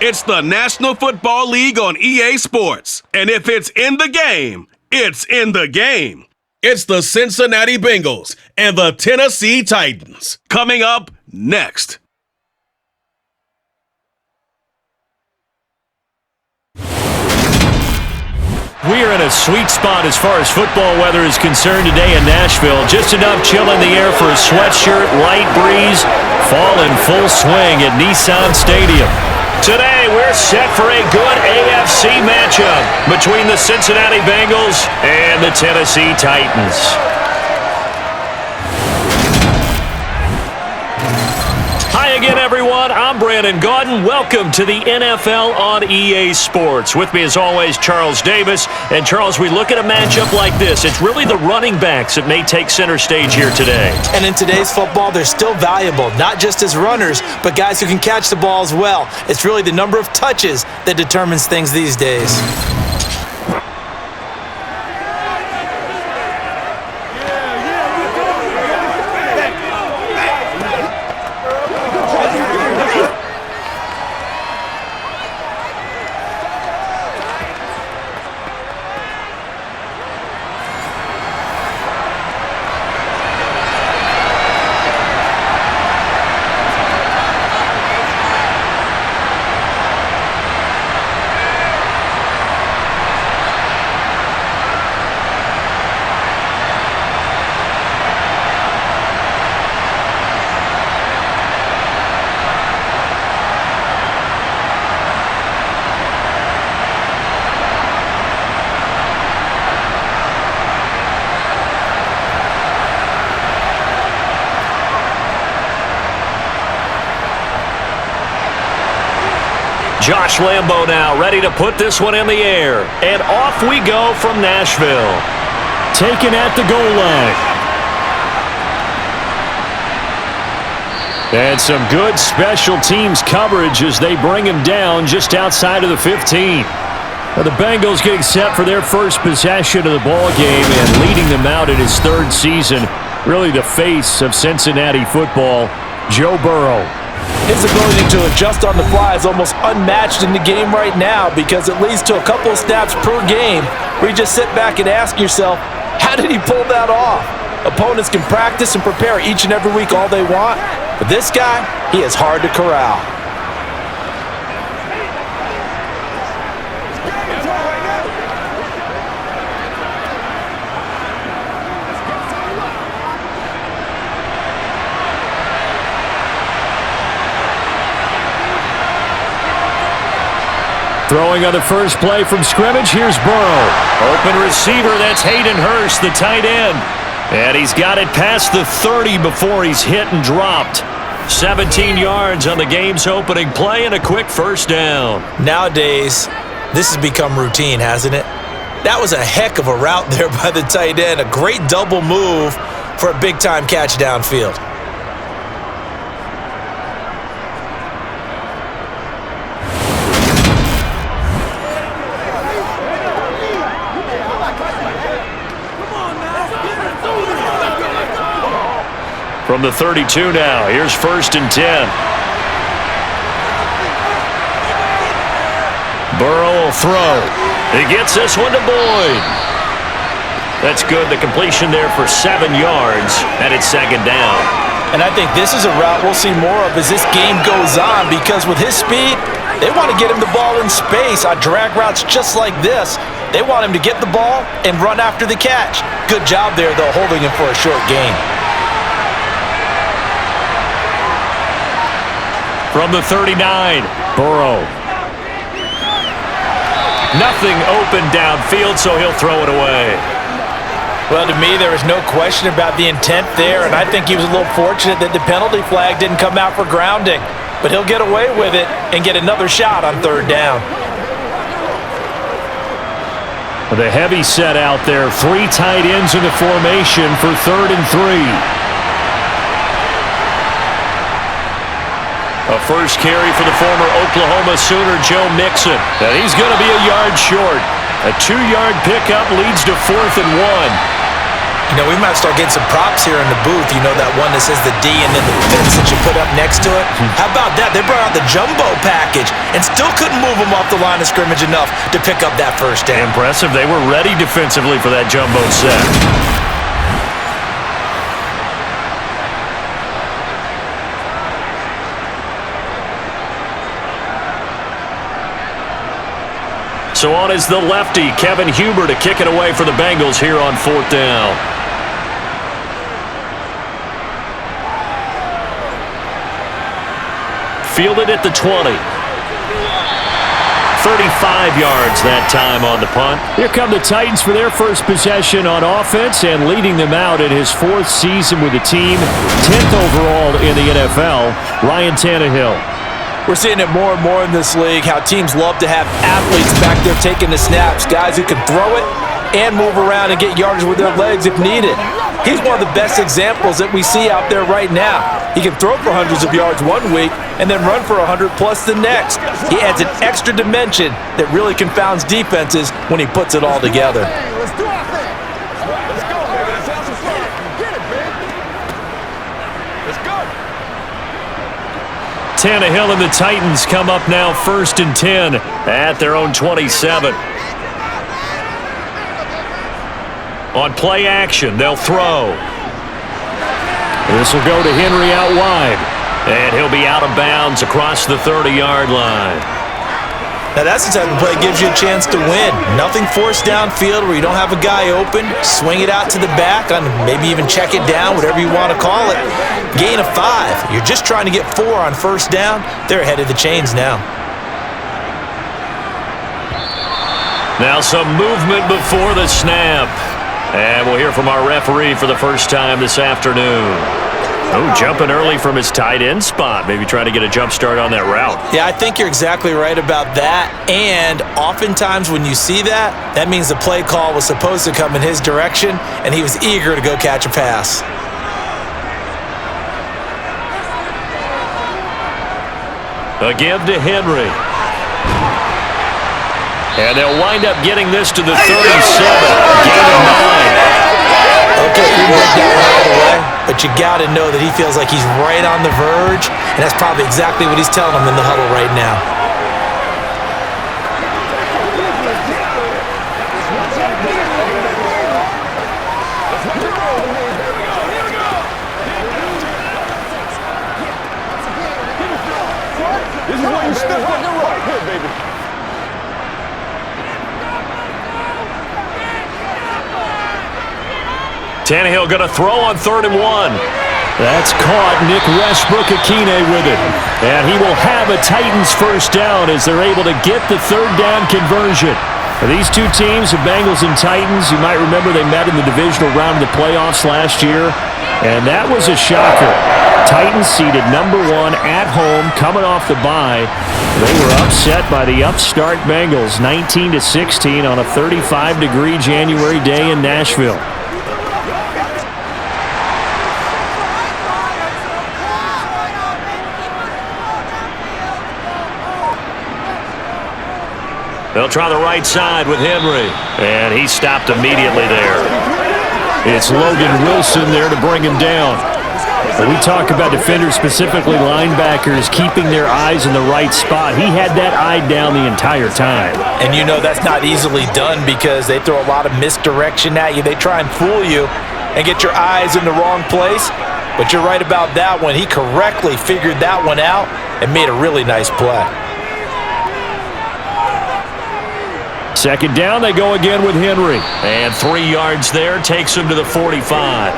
It's the National Football League on EA Sports. And if it's in the game, it's in the game. It's the Cincinnati Bengals and the Tennessee Titans. Coming up next. We are in a sweet spot as far as football weather is concerned today in Nashville. Just enough chill in the air for a sweatshirt, light breeze, fall in full swing at Nissan Stadium. Today, we're set for a good AFC matchup between the Cincinnati Bengals and the Tennessee Titans. Hi again, everyone. I'm Brandon Gaudin. Welcome to the NFL on EA Sports. With me, as always, Charles Davis. And, Charles, we look at a matchup like this. It's really the running backs that may take center stage here today. And in today's football, they're still valuable, not just as runners, but guys who can catch the ball as well. It's really the number of touches that determines things these days. Josh Lambo now ready to put this one in the air. And off we go from Nashville. Taken at the goal line. And some good special teams coverage as they bring him down just outside of the 15. Now the Bengals getting set for their first possession of the ball game and leading them out in his third season. Really the face of Cincinnati football, Joe Burrow. His ability to adjust on the fly is almost unmatched in the game right now because it leads to a couple of snaps per game where you just sit back and ask yourself, how did he pull that off? Opponents can practice and prepare each and every week all they want, but this guy, he is hard to corral. Throwing on the first play from scrimmage, here's Burrow. Open receiver, that's Hayden Hurst, the tight end. And he's got it past the 30 before he's hit and dropped. 17 yards on the game's opening play and a quick first down. Nowadays, this has become routine, hasn't it? That was a heck of a route there by the tight end. A great double move for a big-time catch downfield. From the 32 now, here's 1st and 10. Burrow will throw. He gets this one to Boyd. That's good. The completion there for 7 yards, and it's 2nd down. And I think this is a route we'll see more of as this game goes on because with his speed, they want to get him the ball in space on drag routes just like this. They want him to get the ball and run after the catch. Good job there, though, holding him for a short gain. From the 39, Burrow. Nothing open downfield, so he'll throw it away. Well, to me, there was no question about the intent there, and I think he was a little fortunate that the penalty flag didn't come out for grounding. But he'll get away with it and get another shot on 3rd down. With a heavy set out there, 3 tight ends in the formation for 3rd and 3. A first carry for the former Oklahoma Sooner, Joe Mixon. And he's going to be a yard short. A 2-yard pickup leads to 4th and 1. You know, we might start getting some props here in the booth. You know, that one that says the D and then the fence that you put up next to it? How about that? They brought out the jumbo package and still couldn't move them off the line of scrimmage enough to pick up that first down. Impressive. They were ready defensively for that jumbo set. So on is the lefty, Kevin Huber, to kick it away for the Bengals here on 4th down. Fielded at the 20. 35 yards that time on the punt. Here come the Titans for their first possession on offense, and leading them out in his 4th season with the team, 10th overall in the NFL, Ryan Tannehill. We're seeing it more and more in this league, how teams love to have athletes back there taking the snaps, guys who can throw it and move around and get yardage with their legs if needed. He's one of the best examples that we see out there right now. He can throw for hundreds of yards one week and then run for 100+ the next. He adds an extra dimension that really confounds defenses when he puts it all together. Let's do our thing. Let's go, baby. Let's have some fun. Get it, baby. Let's go. Tannehill and the Titans come up now 1st and 10 at their own 27. On play action, they'll throw. This will go to Henry out wide, and he'll be out of bounds across the 30-yard line. Now that's the type of play that gives you a chance to win. Nothing forced downfield where you don't have a guy open. Swing it out to the back, on maybe even check it down, whatever you want to call it. Gain of 5. You're just trying to get 4 on 1st down. They're ahead of the chains now. Now some movement before the snap. And we'll hear from our referee for the first time this afternoon. Oh, jumping early from his tight end spot. Maybe trying to get a jump start on that route. Yeah, I think you're exactly right about that. And oftentimes when you see that, that means the play call was supposed to come in his direction, and he was eager to go catch a pass. A give to Henry. And they'll wind up getting this to the 37. Gain of 9. Okay, you can take that one all the way, but you got to know that he feels like he's right on the verge, and that's probably exactly what he's telling him in the huddle right now. This is where you step on the right. Here, baby. Tannehill going to throw on 3rd and 1. That's caught. Nick Westbrook-Akine with it. And he will have a Titans first down as they're able to get the 3rd down conversion. These two teams, the Bengals and Titans, you might remember they met in the divisional round of the playoffs last year. And that was a shocker. Titans seeded number 1 at home, coming off the bye. They were upset by the upstart Bengals, 19-16 on a 35-degree January day in Nashville. They'll try the right side with Henry, and he stopped immediately there. It's Logan Wilson there to bring him down. When we talk about defenders, specifically linebackers, keeping their eyes in the right spot, he had that eye down the entire time. And you know that's not easily done because they throw a lot of misdirection at you. They try and fool you and get your eyes in the wrong place. But you're right about that one. He correctly figured that one out and made a really nice play. Second down, they go again with Henry. And 3 yards there takes him to the 45.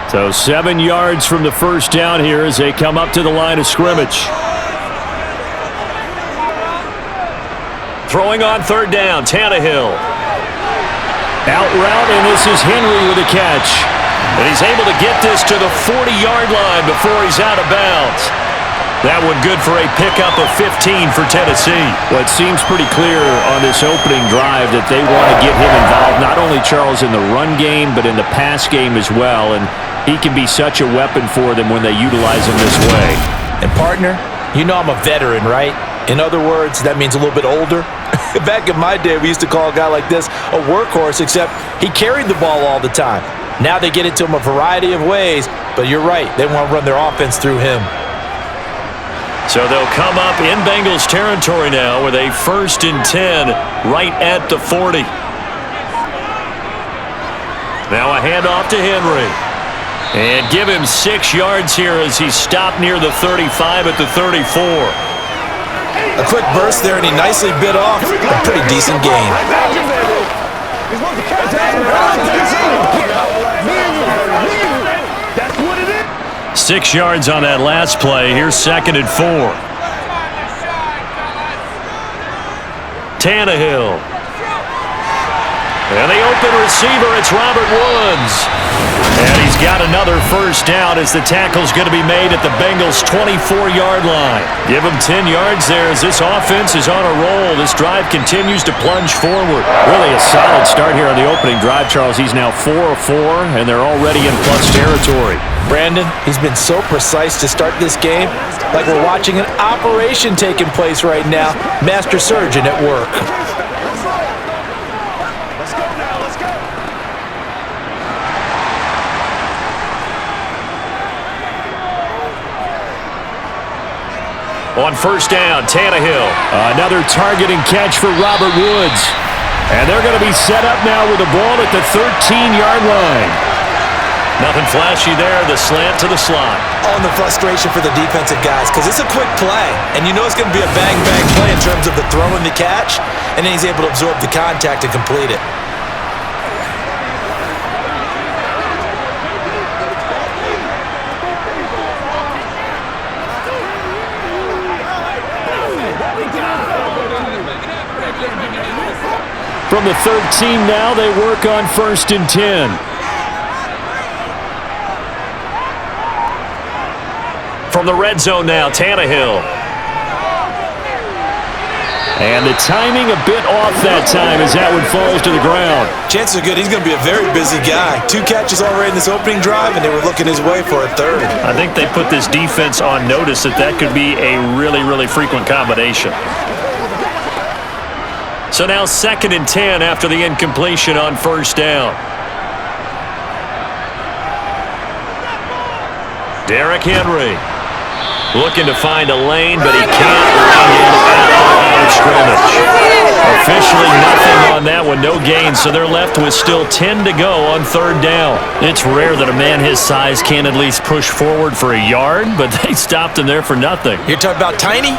So 7 yards from the first down here as they come up to the line of scrimmage. Throwing on 3rd down, Tannehill. Out route, and this is Henry with a catch. And he's able to get this to the 40-yard line before he's out of bounds. That one good for a pickup of 15 for Tennessee. Well, it seems pretty clear on this opening drive that they want to get him involved, not only, Charles, in the run game, but in the pass game as well. And he can be such a weapon for them when they utilize him this way. And partner, you know I'm a veteran, right? In other words, that means a little bit older. Back in my day, we used to call a guy like this a workhorse, except he carried the ball all the time. Now they get it to him a variety of ways, but you're right. They want to run their offense through him. So they'll come up in Bengals territory now with a 1st and 10 right at the 40. Now a handoff to Henry. And give him 6 yards here as he stopped near the 35 at the 34. A quick burst there, and he nicely bit off a pretty decent gain. 6 yards on that last play. Here's 2nd and 4. Tannehill. And the open receiver, it's Robert Woods. And he's got another 1st down as the tackle's going to be made at the Bengals' 24-yard line. Give him 10 yards there as this offense is on a roll. This drive continues to plunge forward. Really a solid start here on the opening drive, Charles. He's now 4 of 4, and they're already in plus territory. Brandon, he's been so precise to start this game, like we're watching an operation taking place right now. Master surgeon at work. On 1st down, Tannehill. Another target and catch for Robert Woods. And they're going to be set up now with the ball at the 13-yard line. Nothing flashy there, the slant to the slot. On the frustration for the defensive guys, because it's a quick play. And you know it's going to be a bang-bang play in terms of the throw and the catch. And then he's able to absorb the contact and complete it. From the 13 now, they work on 1st and 10. From the red zone now, Tannehill. And the timing a bit off that time as that one falls to the ground. Chances are good he's going to be a very busy guy. 2 catches already in this opening drive, and they were looking his way for a 3rd. I think they put this defense on notice that could be a really, really frequent combination. So now 2nd and 10 after the incompletion on 1st down. Derrick Henry looking to find a lane, but he can't find it at the line of scrimmage. Officially nothing on that one, no gain, so they're left with still 10 to go on 3rd down. It's rare that a man his size can at least push forward for a yard, but they stopped him there for nothing. You're talking about tiny?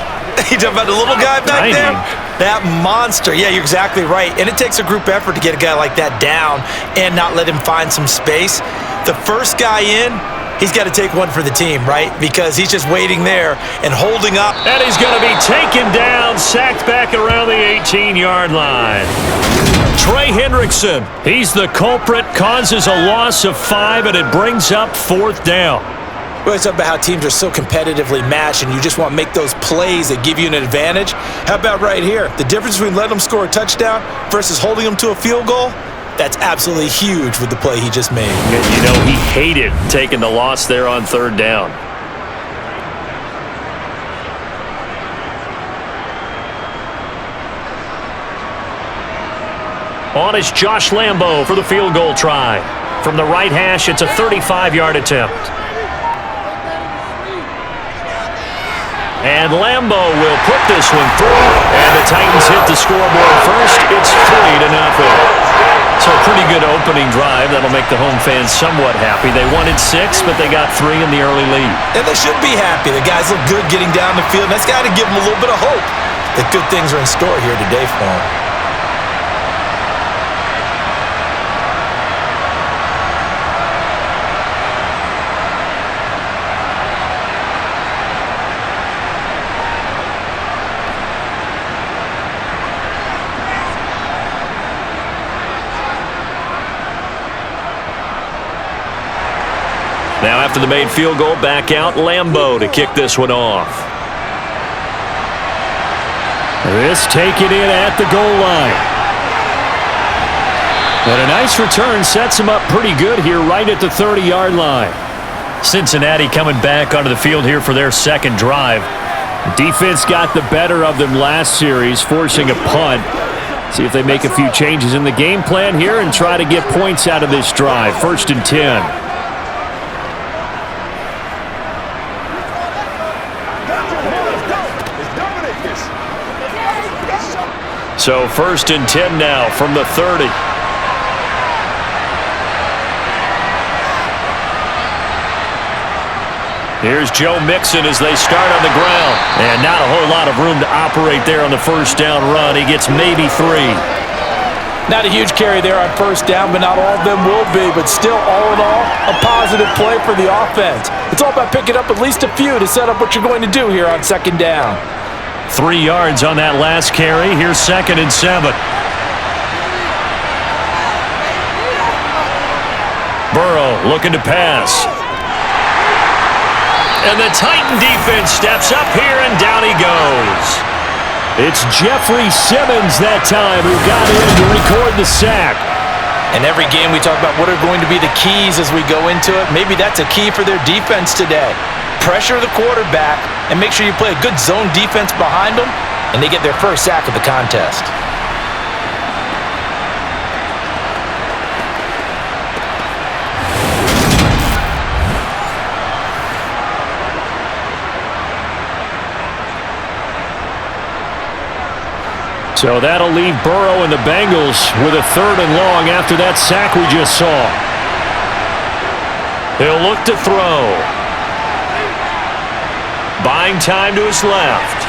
You talking about the little guy back Tiny. there? That monster. Yeah, you're exactly right. And it takes a group effort to get a guy like that down and not let him find some space. The first guy in, he's got to take one for the team, right? Because he's just waiting there and holding up. And he's going to be taken down, sacked back around the 18-yard line. Trey Hendrickson, he's the culprit, causes a loss of 5, and it brings up 4th down. We always talk about how teams are so competitively matched and you just want to make those plays that give you an advantage. How about right here? The difference between letting them score a touchdown versus holding them to a field goal? That's absolutely huge with the play he just made. You know, he hated taking the loss there on 3rd down. On is Josh Lambo for the field goal try. From the right hash, it's a 35-yard attempt. And Lambo will put this one through, and the Titans hit the scoreboard first. It's 3-0. So a pretty good opening drive. That'll make the home fans somewhat happy. They wanted 6, but they got 3 in the early lead. And they should be happy. The guys look good getting down the field. That's got to give them a little bit of hope that good things are in store here today for them. Now after the made field goal, back out Lambo to kick this one off. This taken in at the goal line. And a nice return sets him up pretty good here right at the 30-yard line. Cincinnati coming back onto the field here for their second drive. Defense got the better of them last series, forcing a punt. See if they make a few changes in the game plan here and try to get points out of this drive. 1st and 10. So 1st and 10 now from the 30. Here's Joe Mixon as they start on the ground. And not a whole lot of room to operate there on the first down run. He gets maybe 3. Not a huge carry there on first down, but not all of them will be. But still, all in all, a positive play for the offense. It's all about picking up at least a few to set up what you're going to do here on second down. 3 yards on that last carry. Here's 2nd and 7. Burrow looking to pass. And the Titan defense steps up here, and down he goes. It's Jeffrey Simmons that time who got in to record the sack. And every game we talk about what are going to be the keys as we go into it. Maybe that's a key for their defense today. Pressure the quarterback and make sure you play a good zone defense behind them, and they get their first sack of the contest. So that'll leave Burrow and the Bengals with a 3rd and long after that sack we just saw. He'll look to throw. Buying time to his left.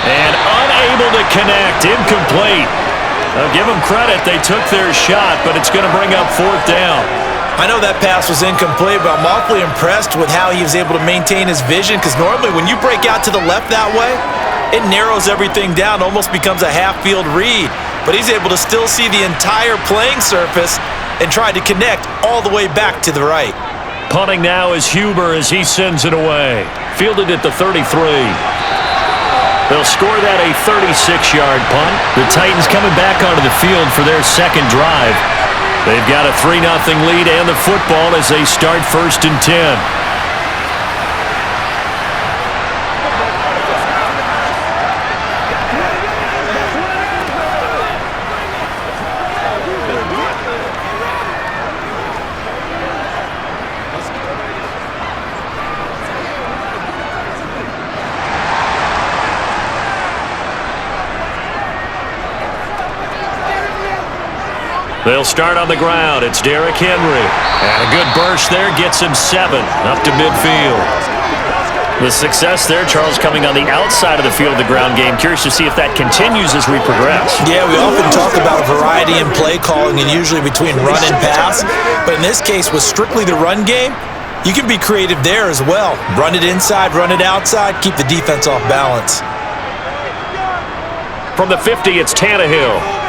And unable to connect. Incomplete. I'll give them credit. They took their shot, but it's going to bring up 4th down. I know that pass was incomplete, but I'm awfully impressed with how he was able to maintain his vision, because normally when you break out to the left that way, it narrows everything down, almost becomes a half-field read. But he's able to still see the entire playing surface and try to connect all the way back to the right. Punting now is Huber as he sends it away. Fielded at the 33. They'll score that a 36-yard punt. The Titans coming back onto the field for their second drive. They've got a 3-0 lead and the football as they start 1st and 10. They'll start on the ground. It's Derrick Henry. And a good burst there gets him 7 up to midfield. The success there, Charles, coming on the outside of the field, the ground game. Curious to see if that continues as we progress. Yeah, we often talk about a variety in play calling and usually between run and pass. But in this case, with strictly the run game, you can be creative there as well. Run it inside, run it outside, keep the defense off balance. From the 50, it's Tannehill.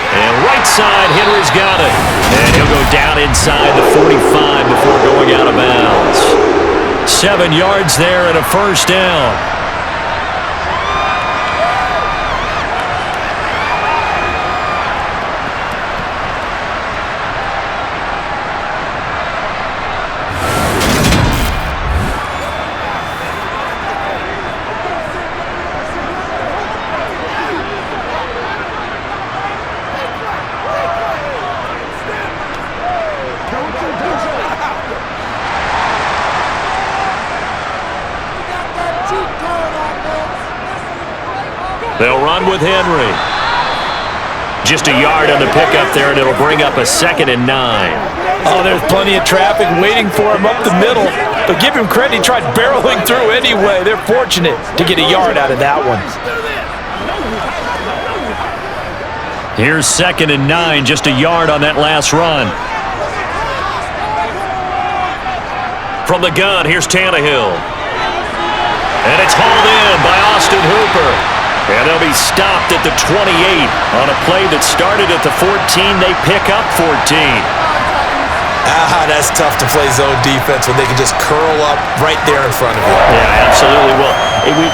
And right side, Henry's got it. And he'll go down inside the 45 before going out of bounds. 7 yards there and a 1st down. They'll run with Henry. Just a yard on the pickup there, and it'll bring up a 2nd and 9. Oh, there's plenty of traffic waiting for him up the middle. But give him credit, he tried barreling through anyway. They're fortunate to get a yard out of that one. Here's 2nd and 9, just a yard on that last run. From the gun, here's Tannehill. And it's hauled in by Austin Hooper. And they'll be stopped at the 28 on a play that started at the 14. They pick up 14. That's tough to play zone defense when they can just curl up right there in front of you. Yeah, absolutely. Well,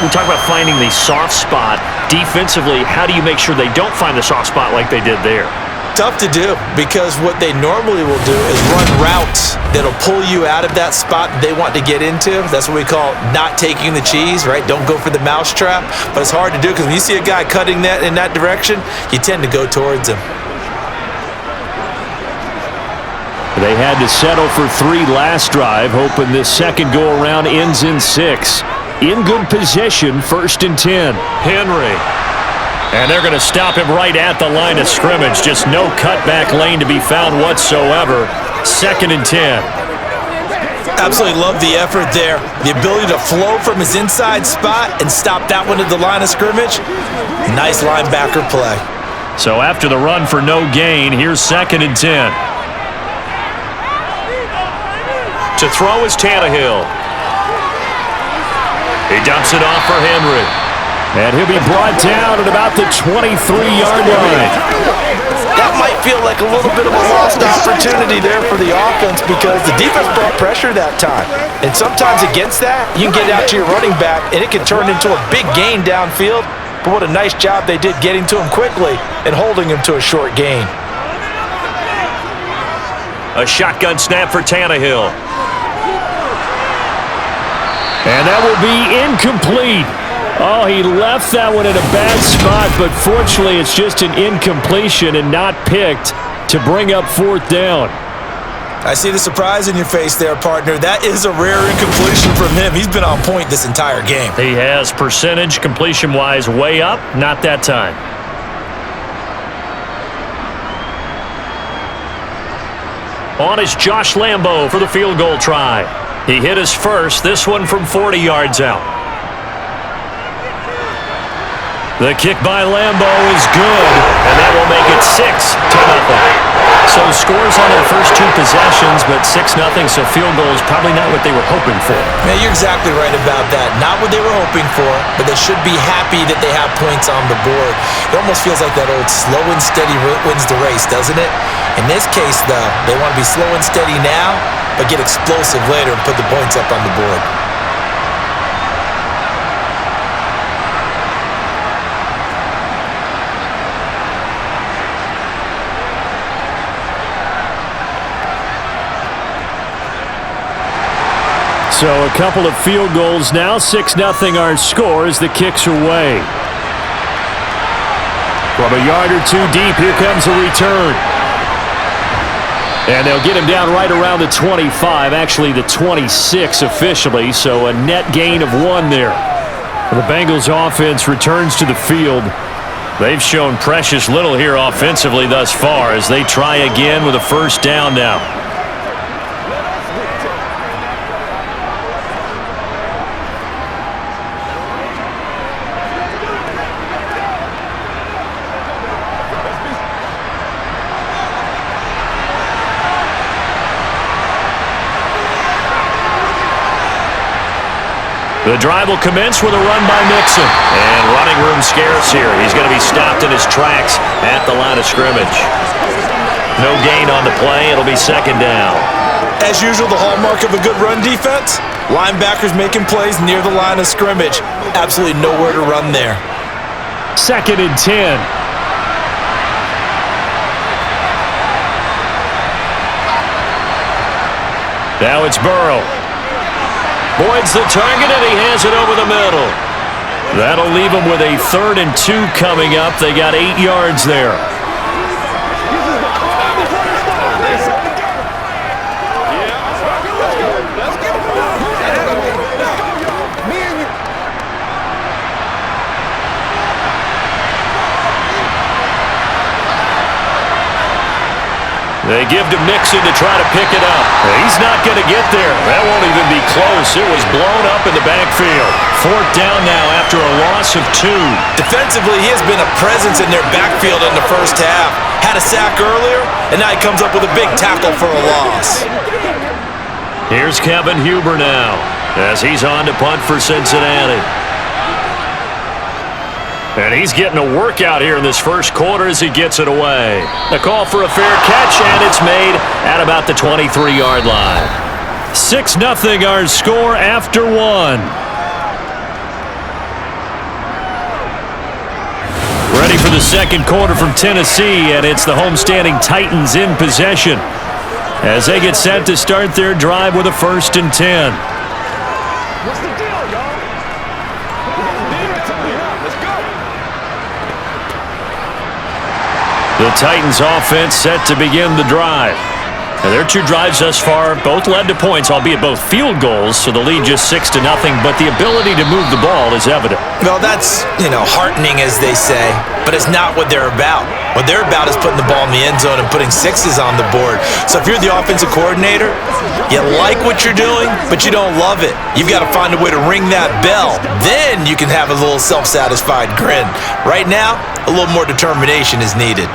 we talk about finding the soft spot. defensively, how do you make sure they don't find the soft spot like they did there? Tough to do, because what they normally will do is run routes that'll pull you out of that spot that they want to get into. That's what we call not taking the cheese, right? Don't go for the mousetrap. But it's hard to do because when you see a guy cutting that in that direction, you tend to go towards him. They had to settle for 3 last drive, hoping this second go-around ends in 6. In good position, 1st and 10. Henry. And they're going to stop him right at the line of scrimmage. Just no cutback lane to be found whatsoever. 2nd and 10. Absolutely love the effort there. The ability to flow from his inside spot and stop that one at the line of scrimmage. Nice linebacker play. So after the run for no gain, here's 2nd and 10. To throw is Tannehill. He dumps it off for Henry. And he'll be brought down at about the 23-yard line. That might feel like a little bit of a lost opportunity there for the offense because the defense brought pressure that time. And sometimes against that, you can get out to your running back, and it can turn into a big gain downfield. But what a nice job they did getting to him quickly and holding him to a short gain. A shotgun snap for Tannehill. And that will be incomplete. Oh, he left that one in a bad spot, but fortunately it's just an incompletion and not picked to bring up 4th down. I see the surprise in your face there, partner. That is a rare incompletion from him. He's been on point this entire game. He has percentage completion-wise way up, not that time. On is Josh Lambo for the field goal try. He hit his first, this one from 40 yards out. The kick by Lambo is good, and that will make it 6-0. So scores on their first 2 possessions, but 6-0, so field goal is probably not what they were hoping for. Man, you're exactly right about that. Not what they were hoping for, but they should be happy that they have points on the board. It almost feels like that old slow and steady wins the race, doesn't it? In this case, though, they want to be slow and steady now, but get explosive later and put the points up on the board. So a couple of field goals now. 6-0 our score as the kicks away. From a yard or 2 deep, here comes a return. And they'll get him down right around the 25, actually the 26 officially, so a net gain of 1 there. The Bengals offense returns to the field. They've shown precious little here offensively thus far as they try again with a 1st down now. The drive will commence with a run by Mixon. And running room scarce here. He's going to be stopped in his tracks at the line of scrimmage. No gain on the play. It'll be 2nd down. As usual, the hallmark of a good run defense, linebackers making plays near the line of scrimmage. Absolutely nowhere to run there. 2nd and 10. Now it's Burrow. Boyd's the target, and he has it over the middle. That'll leave him with a 3rd and 2 coming up. They got 8 yards there. They give to Mixon to try to pick it up. He's not going to get there. That won't even be close. It was blown up in the backfield. 4th down now after a loss of 2. Defensively, he has been a presence in their backfield in the first half. Had a sack earlier, and now he comes up with a big tackle for a loss. Here's Kevin Huber now as he's on to punt for Cincinnati. And he's getting a workout here in this first quarter as he gets it away. The call for a fair catch, and it's made at about the 23-yard line. 6-0 our score after 1. Ready for the second quarter from Tennessee, and it's the homestanding Titans in possession as they get set to start their drive with a 1st and 10. What's the deal, y'all? Let's go. The Titans offense set to begin the drive. And their 2 drives thus far both led to points, albeit both field goals, so the lead just 6-0, but the ability to move the ball is evident. Well, that's, heartening, as they say, but it's not what they're about. What they're about is putting the ball in the end zone and putting 6s on the board. So if you're the offensive coordinator, you like what you're doing, but you don't love it. You've got to find a way to ring that bell. Then you can have a little self-satisfied grin. Right now, a little more determination is needed.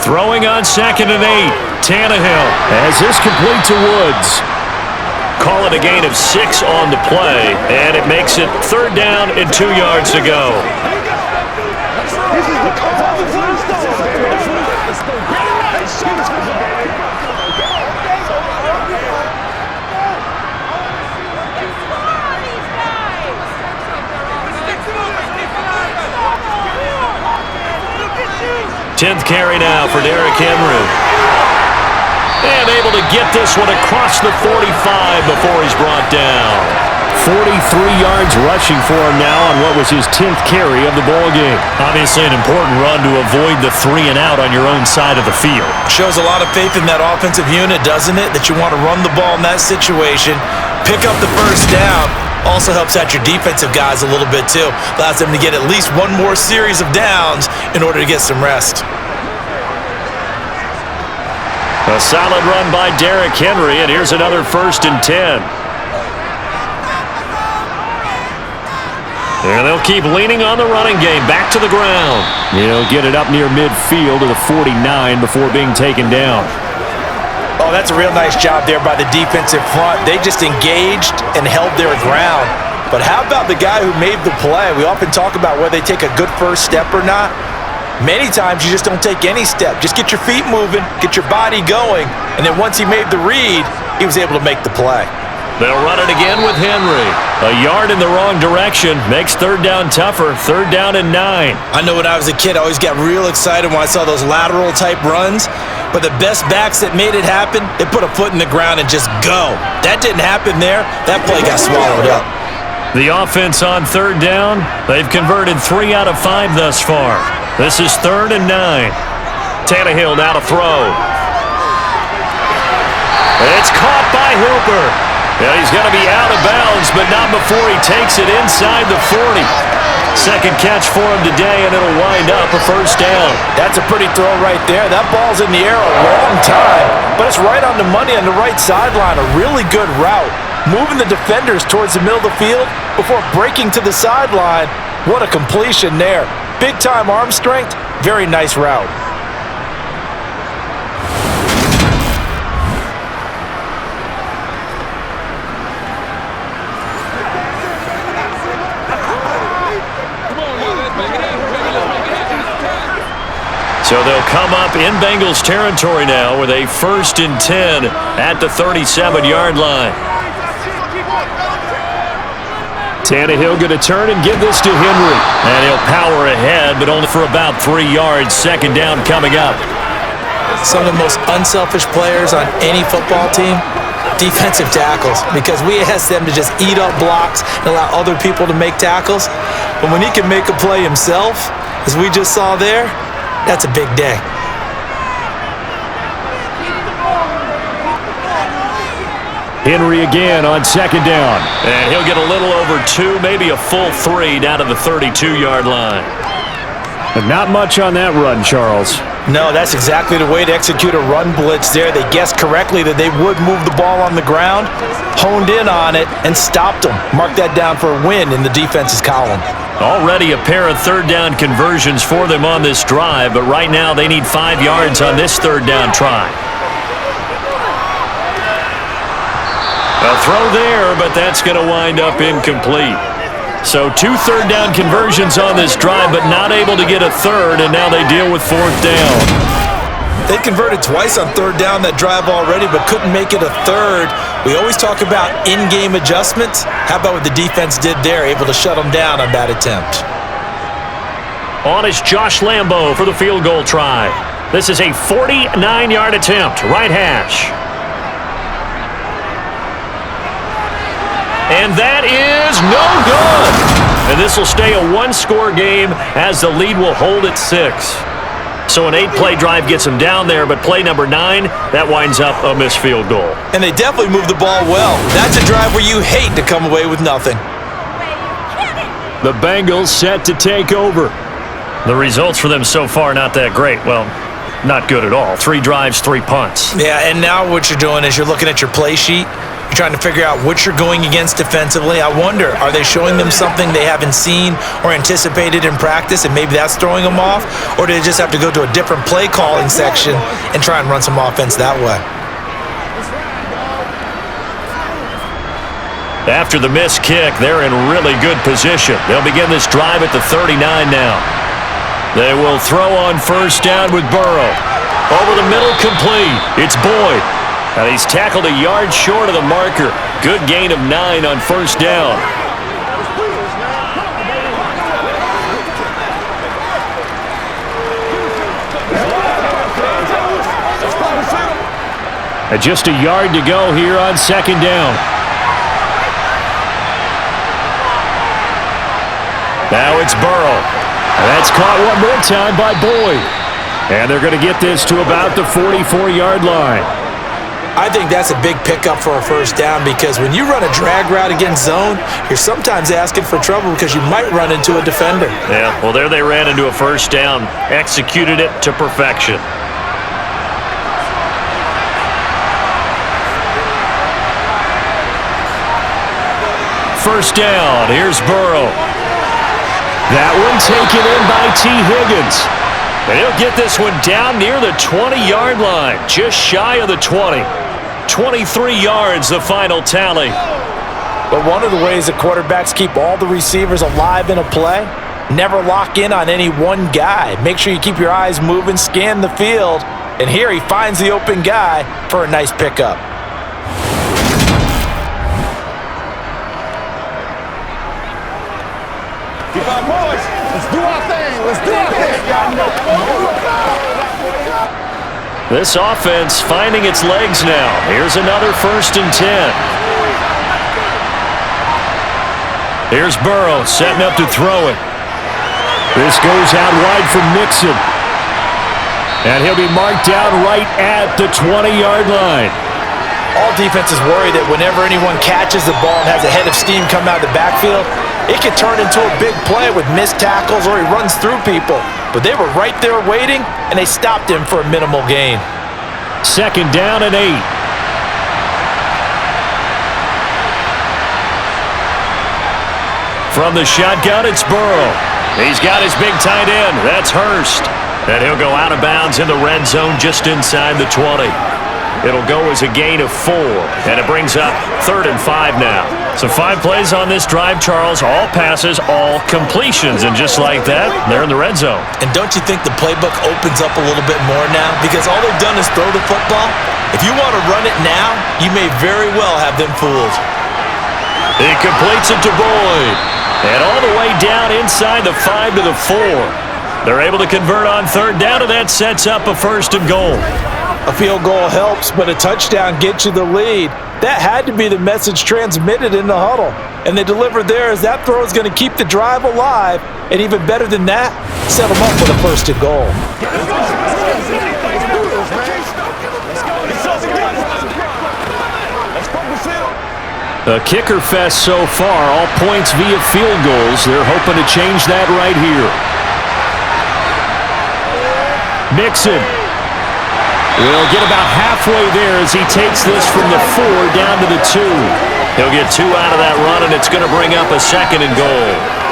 Throwing on 2nd and 8. Tannehill as this complete to Woods. Call it a gain of 6 on the play, and it makes it 3rd down and 2 yards to go. This is the Tenth carry now for Derrick Henry. And able to get this one across the 45 before he's brought down. 43 yards rushing for him now on what was his 10th carry of the ballgame. Obviously an important run to avoid the 3-and-out on your own side of the field. Shows a lot of faith in that offensive unit, doesn't it? That you want to run the ball in that situation, pick up the 1st down. Also helps out your defensive guys a little bit too. Allows them to get at least one more series of downs in order to get some rest. A solid run by Derrick Henry, and here's another 1st and 10. And they'll keep leaning on the running game. Back to the ground. He'll get it up near midfield to the 49 before being taken down. Oh, that's a real nice job there by the defensive front. They just engaged and held their ground. But how about the guy who made the play? We often talk about whether they take a good first step or not. Many times you just don't take any step. Just get your feet moving, get your body going, and then once he made the read, he was able to make the play. They'll run it again with Henry. A yard in the wrong direction makes 3rd down tougher. 3rd down and 9. I know when I was a kid, I always got real excited when I saw those lateral type runs. But the best backs that made it happen, they put a foot in the ground and just go. That didn't happen there. That play got swallowed up. The offense on 3rd down, they've converted 3 out of 5 thus far. This is 3rd and 9. Tannehill now to throw. It's caught by Hooper. Yeah, he's going to be out of bounds, but not before he takes it inside the 40. Second catch for him today, and it'll wind up a 1st down. That's a pretty throw right there. That ball's in the air a long time, but it's right on the money on the right sideline. A really good route. Moving the defenders towards the middle of the field before breaking to the sideline. What a completion there. Big-time arm strength. Very nice route. So they'll come up in Bengals territory now with a 1st and 10 at the 37-yard line. Tannehill going to turn and give this to Henry. And he'll power ahead, but only for about 3 yards. 2nd down coming up. Some of the most unselfish players on any football team, defensive tackles, because we ask them to just eat up blocks and allow other people to make tackles. But when he can make a play himself, as we just saw there, that's a big day. Henry again on 2nd down. And he'll get a little over 2, maybe a full 3 down to the 32-yard line. But not much on that run, Charles. No, that's exactly the way to execute a run blitz there. They guessed correctly that they would move the ball on the ground, honed in on it, and stopped them. Mark that down for a win in the defense's column. Already a pair of 3rd down conversions for them on this drive, but right now they need 5 yards on this 3rd down try. A throw there, but that's going to wind up incomplete. So 2 3rd down conversions on this drive, but not able to get a 3rd, and now they deal with 4th down. They converted twice on 3rd down that drive already, but couldn't make it a 3rd. We always talk about in-game adjustments. How about what the defense did there, able to shut them down on that attempt? On is Josh Lambo for the field goal try. This is a 49-yard attempt, right hash. And that is no good. And this will stay a one-score game as the lead will hold at 6. So an 8-play drive gets them down there, but play number 9, that winds up a missed field goal. And they definitely moved the ball well. That's a drive where you hate to come away with nothing. The Bengals set to take over. The results for them so far not that great. Well, not good at all. 3 drives, 3 punts. Yeah, and now what you're doing is you're looking at your play sheet. You're trying to figure out what you're going against defensively. I wonder, are they showing them something they haven't seen or anticipated in practice, and maybe that's throwing them off? Or do they just have to go to a different play calling section and try and run some offense that way? After the missed kick, they're in really good position. They'll begin this drive at the 39 now. They will throw on first down with Burrow. Over the middle, complete. It's Boyd. And he's tackled a yard short of the marker. Good gain of 9 on first down. And just a yard to go here on second down. Now it's Burrow. And that's caught one more time by Boyd. And they're going to get this to about the 44-yard line. I think that's a big pickup for a first down, because when you run a drag route against zone, you're sometimes asking for trouble because you might run into a defender. Yeah, well, there they ran into a first down. Executed it to perfection. First down, here's Burrow. That one taken in by T. Higgins. And he'll get this one down near the 20-yard line, just shy of the 20. 23 yards, the final tally. But one of the ways that quarterbacks keep all the receivers alive in a play, never lock in on any one guy. Make sure you keep your eyes moving, scan the field, and here he finds the open guy for a nice pickup. Keep on, boys. Let's do our thing. Let's do our thing. This offense finding its legs now. Here's another 1st and 10. Here's Burrow setting up to throw it. This goes out wide for Mixon. And he'll be marked down right at the 20-yard line. All defenses worry that whenever anyone catches the ball and has a head of steam come out of the backfield, it could turn into a big play with missed tackles or he runs through people. But they were right there waiting, and they stopped him for a minimal gain. Second down and 8. From the shotgun, it's Burrow. He's got his big tight end. That's Hurst. And he'll go out of bounds in the red zone just inside the 20. It'll go as a gain of 4, and it brings up 3rd and 5 now. So 5 plays on this drive, Charles. All passes, all completions. And just like that, they're in the red zone. And don't you think the playbook opens up a little bit more now? Because all they've done is throw the football. If you want to run it now, you may very well have them fooled. He completes it to Boyd. And all the way down inside the 5 to the 4. They're able to convert on 3rd down, and that sets up a 1st and goal. A field goal helps, but a touchdown gets you the lead. That had to be the message transmitted in the huddle. And they delivered there as that throw is going to keep the drive alive. And even better than that, set them up with a 1st and goal. A kicker fest so far, all points via field goals. They're hoping to change that right here. Mixon will get about halfway there as he takes this from the 4 down to the 2. He'll get 2 out of that run, and it's going to bring up a 2nd and goal.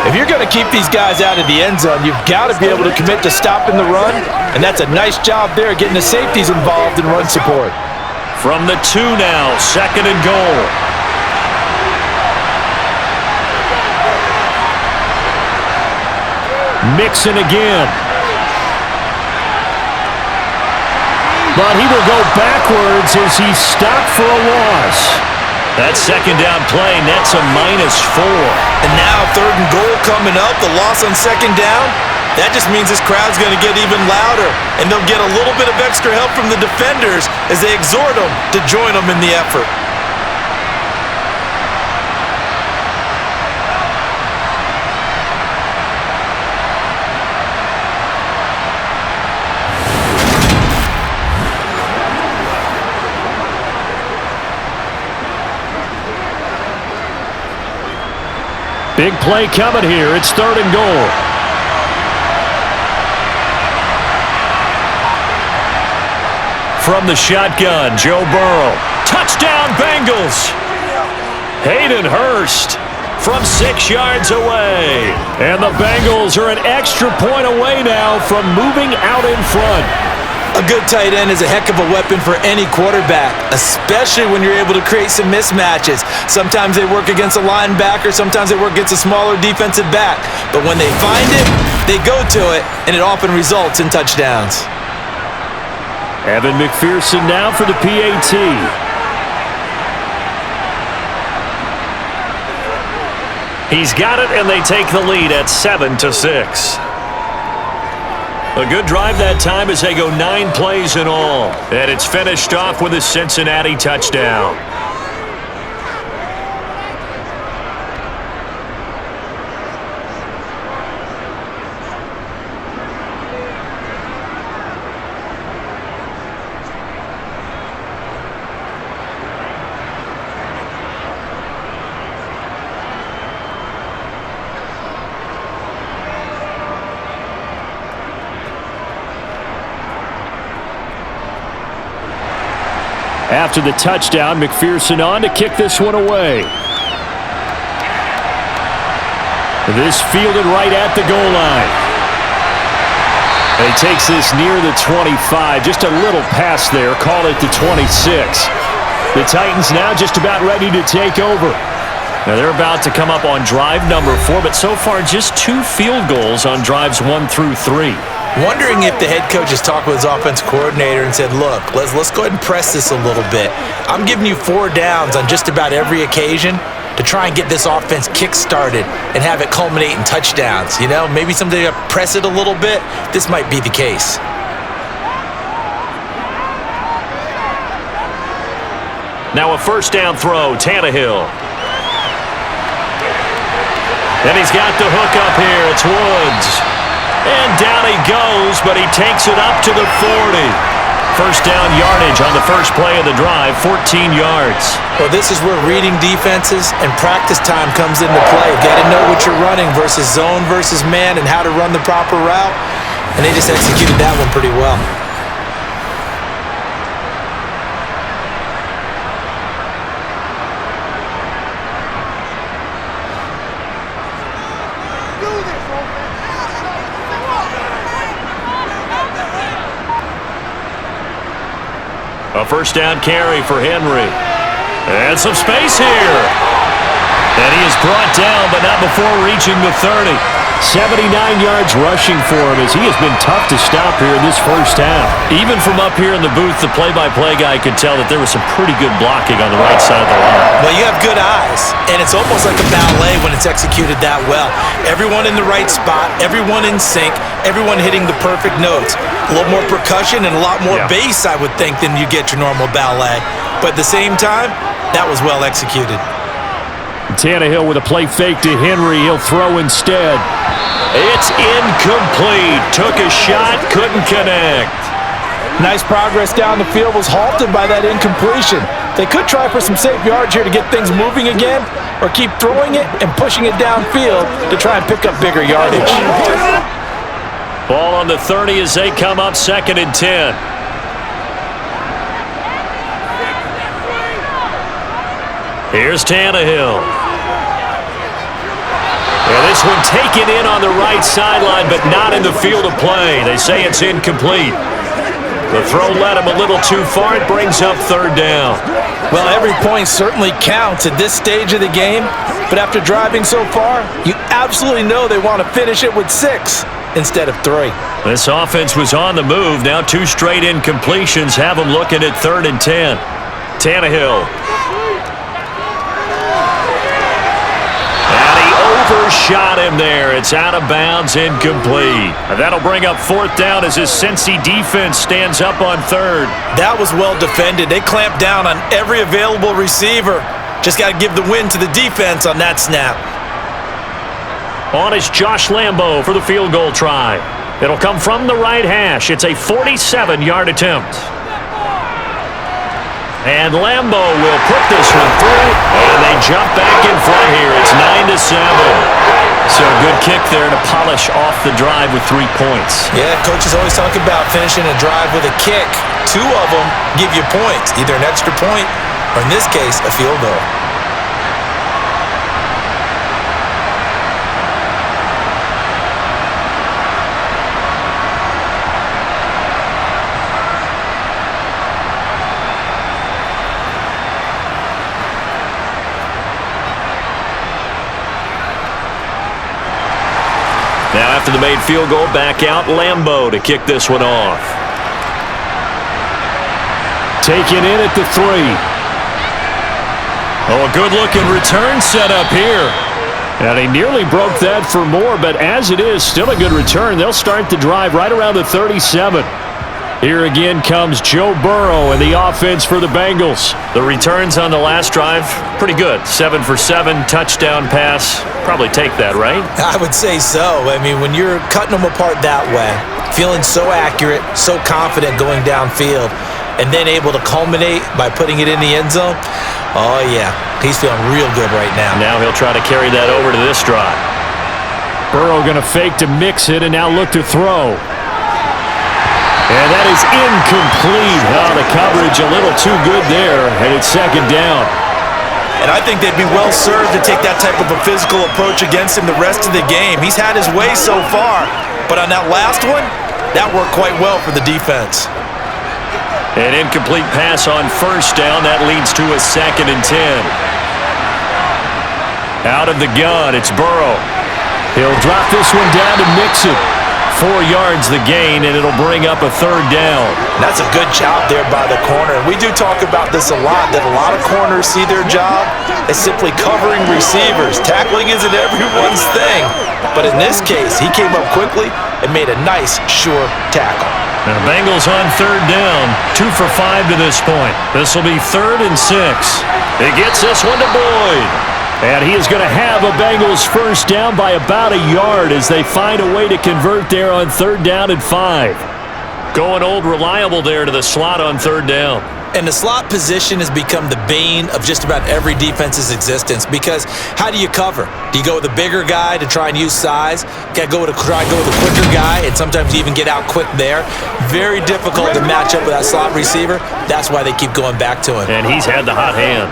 If you're going to keep these guys out of the end zone, you've got to be able to commit to stopping the run, and that's a nice job there getting the safeties involved in run support. From the 2 now, 2nd and goal. Mixon again. But he will go backwards as he's stopped for a loss. That second down play nets a -4. And now 3rd and goal coming up, the loss on 2nd down. That just means this crowd's going to get even louder, and they'll get a little bit of extra help from the defenders as they exhort them to join them in the effort. Big play coming here. It's 3rd and goal. From the shotgun, Joe Burrow. Touchdown, Bengals! Hayden Hurst from 6 yards away. And the Bengals are an extra point away now from moving out in front. A good tight end is a heck of a weapon for any quarterback, especially when you're able to create some mismatches. Sometimes they work against a linebacker, sometimes they work against a smaller defensive back. But when they find it, they go to it, and it often results in touchdowns. Evan McPherson now for the PAT. He's got it, and they take the lead at 7-6. A good drive that time as they go 9 plays in all. And it's finished off with a Cincinnati touchdown. After the touchdown, McPherson on to kick this one away. This fielded right at the goal line. He takes this near the 25. Just a little pass there. Call it the 26. The Titans now just about ready to take over. Now they're about to come up on drive number 4, but so far just 2 field goals on drives 1 through 3. Wondering if the head coach has talked with his offensive coordinator and said, look, let's go ahead and press this a little bit. I'm giving you 4 downs on just about every occasion to try and get this offense kick-started and have it culminate in touchdowns. You know, maybe someday I press it a little bit. This might be the case. Now a first down throw, Tannehill. And he's got the hook up here. It's Woods. And down he goes, but he takes it up to the 40. First down yardage on the first play of the drive, 14 yards. Well, this is where reading defenses and practice time comes into play. You got to know what you're running versus zone versus man and how to run the proper route. And they just executed that one pretty well. A first down carry for Henry. And some space here. And he is brought down, but not before reaching the 30. 79 yards rushing for him as he has been tough to stop here in this first half. Even from up here in the booth, the play-by-play guy could tell that there was some pretty good blocking on the right side of the line. Well, you have good eyes, and it's almost like a ballet when it's executed that well. Everyone in the right spot, everyone in sync, everyone hitting the perfect notes. A little more percussion and a lot more bass, I would think, than you get your normal ballet. But at the same time, that was well executed. Tannehill with a play fake to Henry. He'll throw instead. It's incomplete. Took a shot, couldn't connect. Nice progress down the field, was halted by that incompletion. They could try for some safe yards here to get things moving again, or keep throwing it and pushing it downfield to try and pick up bigger yardage. Ball on the 30 as they come up 2nd and 10. Here's Tannehill. And this one taken in on the right sideline, but not in the field of play. They say it's incomplete. The throw led him a little too far. It brings up 3rd down. Well, every point certainly counts at this stage of the game, but after driving so far, you absolutely know they want to finish it with 6 instead of 3. This offense was on the move. Now 2 straight incompletions have them looking at 3rd and 10. Tannehill. shot him there. It's out of bounds, incomplete. And that'll bring up fourth down as his Cincy defense stands up on third. That was well defended. They clamped down on every available receiver. Just got to give the win to the defense on that snap. On is Josh Lambo for the field goal try. It'll come from the right hash. It's a 47-yard attempt. And Lambo will put this one through, and they jump back in front here. It's 9-7. So a good kick there to polish off the drive with 3 points. Yeah, coaches always talk about finishing a drive with a kick. 2 of them give you points, either an extra point or, in this case, a field goal. Now after the made field goal, back out Lambo to kick this one off. Taken in at the 3. Oh, a good-looking return set up here. And he nearly broke that for more, but as it is, still a good return. They'll start the drive right around the 37. Here again comes Joe Burrow and the offense for the Bengals. The returns on the last drive, pretty good. 7 for 7, touchdown pass. Probably take that, right? I would say so. I mean, when you're cutting them apart that way, feeling so accurate, so confident going downfield, and then able to culminate by putting it in the end zone, oh yeah, he's feeling real good right now. Now he'll try to carry that over to this drive. Burrow going to fake to mix it and now look to throw. And that is incomplete. Oh, the coverage a little too good there, and it's second down. And I think they'd be well served to take that type of a physical approach against him the rest of the game. He's had his way so far, but on that last one, that worked quite well for the defense. An incomplete pass on first down. That leads to a 2nd and 10. Out of the gun, it's Burrow. He'll drop this one down to mix it. 4 yards the gain, and it'll bring up a 3rd down. That's a good job there by the corner. We do talk about this a lot, that a lot of corners see their job as simply covering receivers. Tackling isn't everyone's thing. But in this case, he came up quickly and made a nice, sure tackle. And the Bengals on 3rd down, 2 for 5 to this point. This will be 3rd and 6. It gets this one to Boyd. And he is going to have a Bengals first down by about a yard as they find a way to convert there on 3rd down and 5. Going old reliable there to the slot on 3rd down. And the slot position has become the bane of just about every defense's existence, because how do you cover? Do you go with a bigger guy to try and use size? Got to go with a quicker guy, and sometimes you even get out quick there. Very difficult to match up with that slot receiver. That's why they keep going back to him. And he's had the hot hand.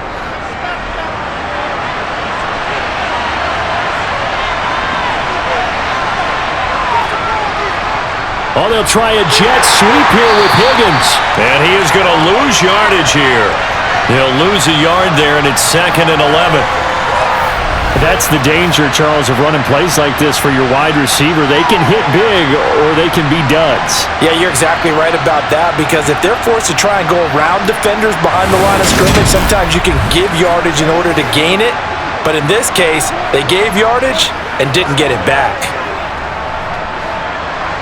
Oh, they'll try a jet sweep here with Higgins. And he is going to lose yardage here. He'll lose a yard there, and it's 2nd and 11. That's the danger, Charles, of running plays like this for your wide receiver. They can hit big, or they can be duds. Yeah, you're exactly right about that, because if they're forced to try and go around defenders behind the line of scrimmage, sometimes you can give yardage in order to gain it. But in this case, they gave yardage and didn't get it back.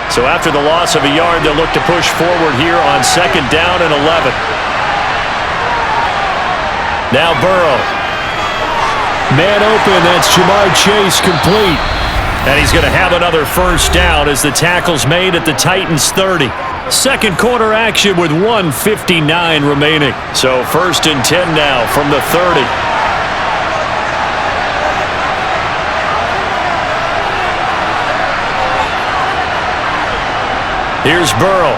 So after the loss of a yard, they'll look to push forward here on 2nd down and 11. Now Burrow. Man open, that's Jamar Chase complete. And he's going to have another first down as the tackle's made at the Titans 30. Second quarter action with 1:59 remaining. So 1st and 10 now from the 30. Here's Burrow.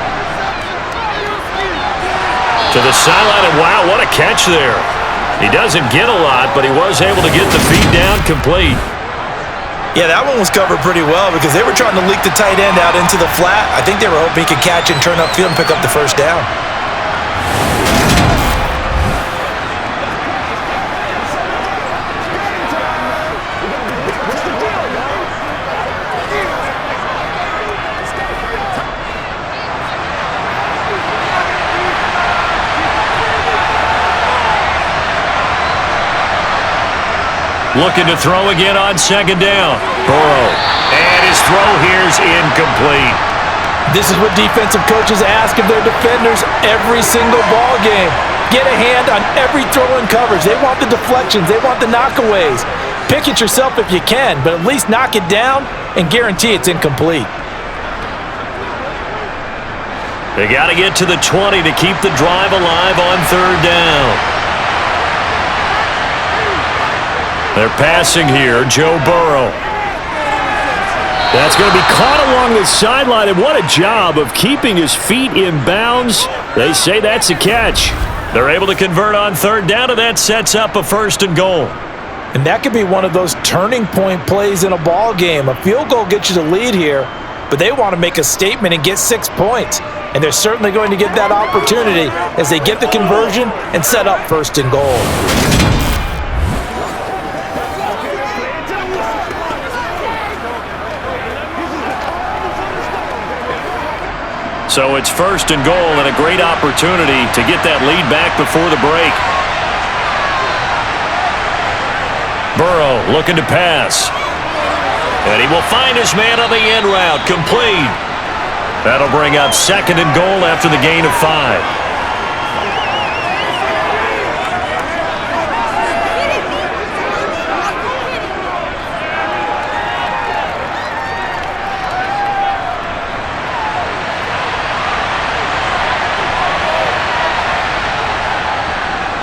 To the sideline, and wow, what a catch there. He doesn't get a lot, but he was able to get the feed down complete. Yeah, that one was covered pretty well because they were trying to leak the tight end out into the flat. I think they were hoping he could catch and turn upfield and pick up the first down. Looking to throw again on second down. Burrow. And his throw here's incomplete. This is what defensive coaches ask of their defenders every single ball game. Get a hand on every throw in coverage. They want the deflections. They want the knockaways. Pick it yourself if you can, but at least knock it down and guarantee it's incomplete. They got to get to the 20 to keep the drive alive on third down. They're passing here, Joe Burrow. That's going to be caught along the sideline, and what a job of keeping his feet in bounds. They say that's a catch. They're able to convert on third down, and that sets up a 1st and goal. And that could be one of those turning point plays in a ball game. A field goal gets you the lead here, but they want to make a statement and get 6 points. And they're certainly going to get that opportunity as they get the conversion and set up 1st and goal. So it's 1st and goal and a great opportunity to get that lead back before the break. Burrow looking to pass. And he will find his man on the end route, complete. That'll bring up 2nd and goal after the gain of 5.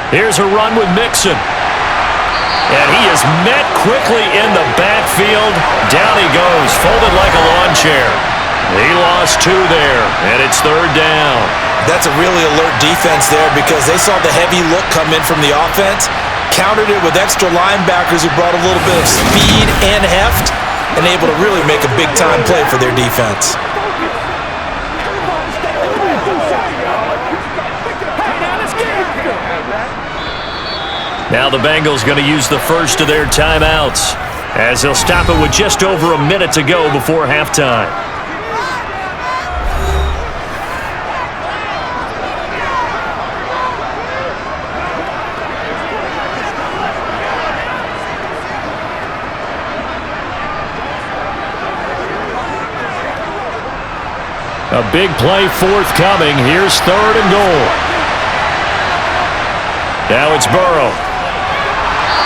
Here's a run with Mixon. And he is met quickly in the backfield. Down he goes, folded like a lawn chair. He lost 2 there, and it's 3rd down. That's a really alert defense there because they saw the heavy look come in from the offense, countered it with extra linebackers who brought a little bit of speed and heft, and able to really make a big-time play for their defense. Now the Bengals going to use the first of their timeouts as they'll stop it with just over a minute to go before halftime. A big play forthcoming. Here's 3rd and goal. Now it's Burrow.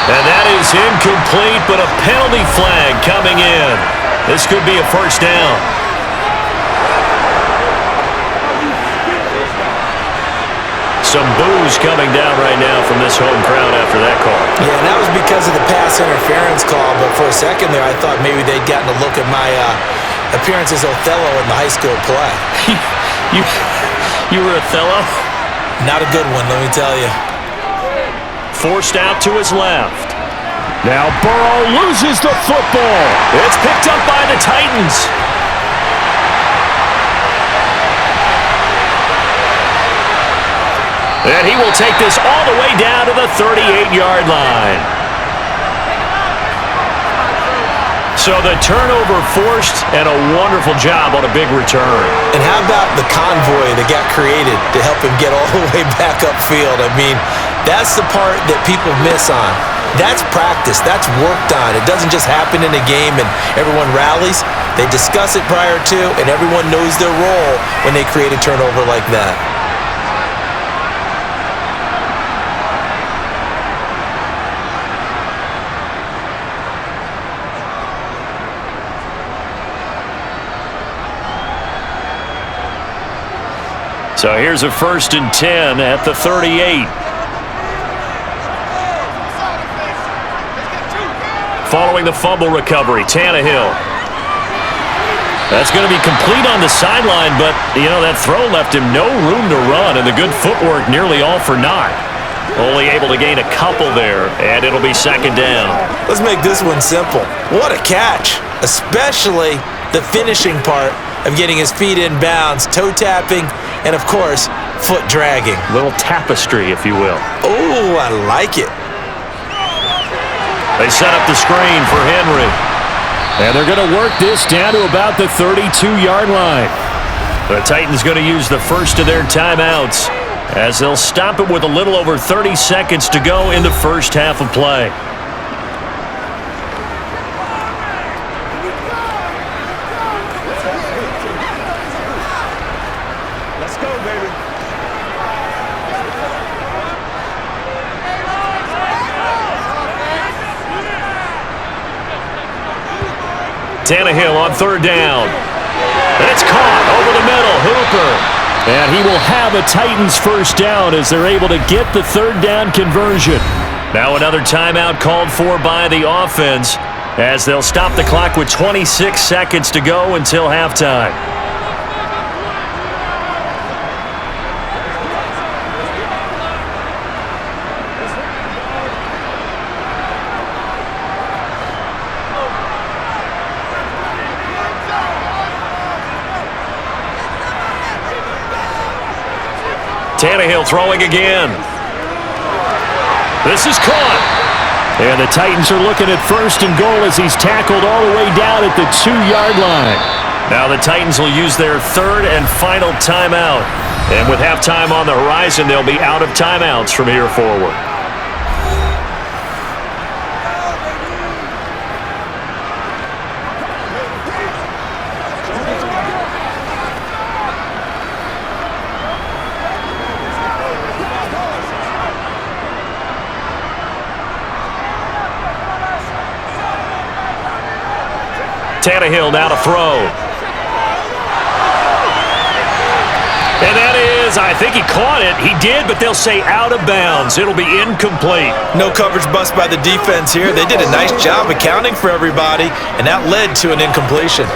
And that is incomplete, but a penalty flag coming in. This could be a 1st down. Some boos coming down right now from this home crowd after that call. Yeah, and that was because of the pass interference call, but for a second there I thought maybe they'd gotten a look at my appearance as Othello in the high school play. You were Othello? Not a good one, let me tell you. Forced out to his left. Now Burrow loses the football. It's picked up by the Titans. And he will take this all the way down to the 38-yard line. So the turnover forced and a wonderful job on a big return. And how about the convoy that got created to help him get all the way back upfield? I mean, that's the part that people miss on. That's practice. That's worked on. It doesn't just happen in a game and everyone rallies. They discuss it prior to, and everyone knows their role when they create a turnover like that. So here's a 1st and 10 at the 38. Following the fumble recovery, Tannehill. That's going to be complete on the sideline, but, that throw left him no room to run, and the good footwork nearly all for naught. Only able to gain a couple there, and it'll be 2nd down. Let's make this one simple. What a catch, especially the finishing part of getting his feet in bounds, toe tapping, and of course, foot dragging. Little tapestry, if you will. Oh, I like it. They set up the screen for Henry. And they're going to work this down to about the 32-yard line. The Titans going to use the first of their timeouts as they'll stop it with a little over 30 seconds to go in the first half of play. Tannehill on third down. And it's caught over the middle. Hooper. And he will have a Titans first down as they're able to get the third down conversion. Now another timeout called for by the offense as they'll stop the clock with 26 seconds to go until halftime. Tannehill throwing again. This is caught. And the Titans are looking at first and goal as he's tackled all the way down at the 2-yard line. Now the Titans will use their third and final timeout. And with halftime on the horizon, they'll be out of timeouts from here forward. Tannehill now to throw. And that is, I think he caught it. He did, but they'll say out of bounds. It'll be incomplete. No coverage bust by the defense here. They did a nice job accounting for everybody, and that led to an incompletion.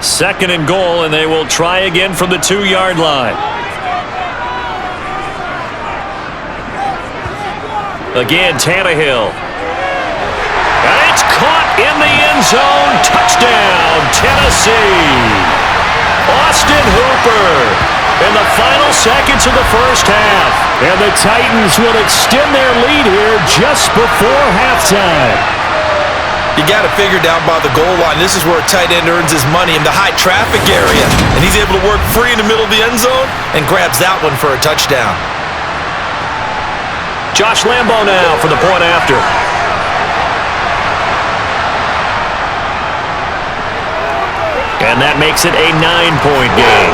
Second and goal, and they will try again from the 2-yard line. Again, Tannehill. And it's caught in the end zone. Touchdown, Tennessee. Austin Hooper in the final seconds of the first half. And the Titans will extend their lead here just before halftime. You got to figure down by the goal line. This is where a tight end earns his money in the high traffic area. And he's able to work free in the middle of the end zone and grabs that one for a touchdown. Josh Lambo now for the point after. And that makes it a 9-point game.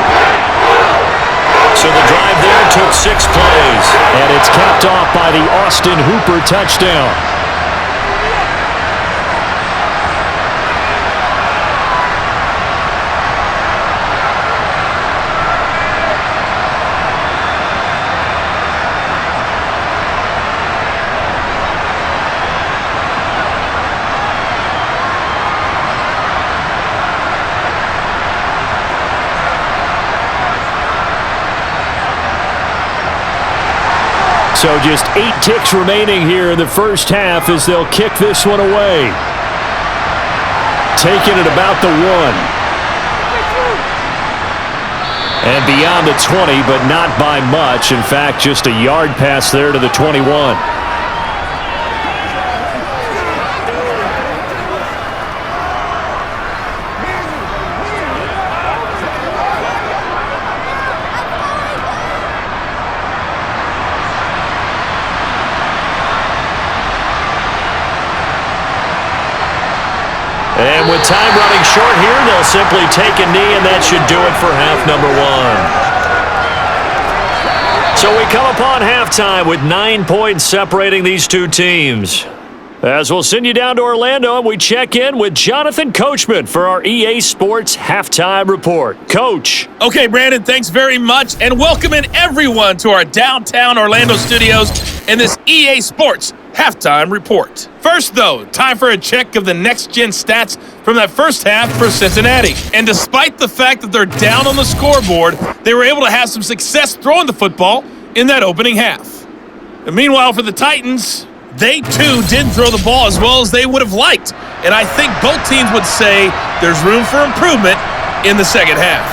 So the drive there took 6 plays. And it's capped off by the Austin Hooper touchdown. So just 8 ticks remaining here in the first half as they'll kick this one away. Taking it about the 1. And beyond the 20, but not by much. In fact, just a yard pass there to the 21. And with time running short here, they'll simply take a knee, and that should do it for half number 1. So we come upon halftime with 9 points separating these two teams. As we'll send you down to Orlando, and we check in with Jonathan Coachman for our EA Sports Halftime Report. Coach. Okay, Brandon, thanks very much, and welcome in everyone to our downtown Orlando studios and this EA Sports Halftime Report. First, though, time for a check of the next-gen stats from that first half for Cincinnati. And despite the fact that they're down on the scoreboard, they were able to have some success throwing the football in that opening half. And meanwhile, for the Titans, they, too, didn't throw the ball as well as they would have liked. And I think both teams would say there's room for improvement in the second half.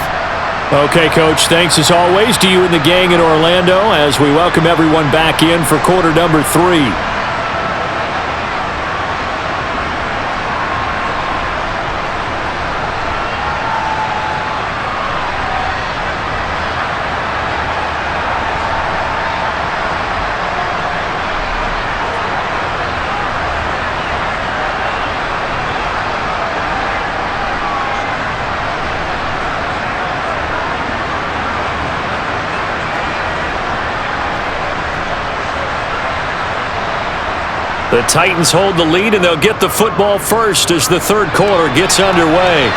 Okay, Coach, thanks as always to you and the gang in Orlando as we welcome everyone back in for quarter number 3. The Titans hold the lead, and they'll get the football first as the third quarter gets underway.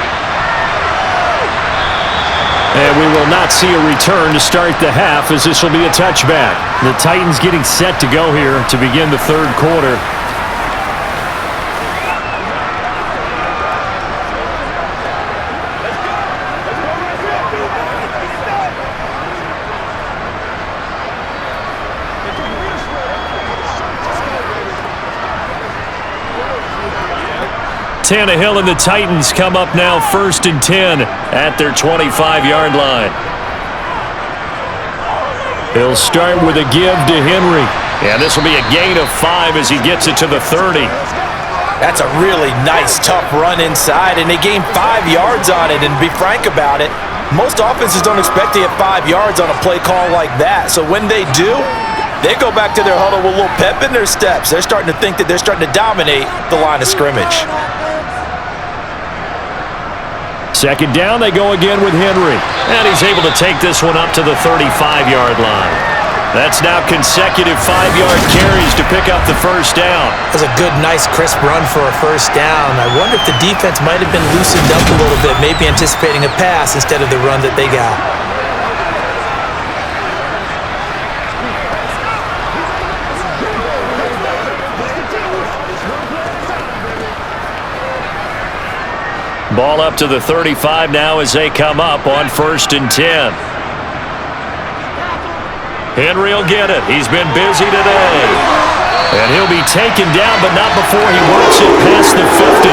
And we will not see a return to start the half, as this will be a touchback. The Titans getting set to go here to begin the third quarter. Tannehill and the Titans come up now 1st and 10 at their 25-yard line. He'll start with a give to Henry. And this will be a gain of 5 as he gets it to the 30. That's a really nice, tough run inside, and they gained 5 yards on it. And to be frank about it, most offenses don't expect to get 5 yards on a play call like that. So when they do, they go back to their huddle with a little pep in their steps. They're starting to think that they're starting to dominate the line of scrimmage. Second down, they go again with Henry. And he's able to take this one up to the 35-yard line. That's now consecutive 5-yard carries to pick up the first down. That's a good, nice, crisp run for a first down. I wonder if the defense might have been loosened up a little bit, maybe anticipating a pass instead of the run that they got. Ball up to the 35 now as they come up on 1st and 10. Henry will get it. He's been busy today. And he'll be taken down, but not before he works it past the 50.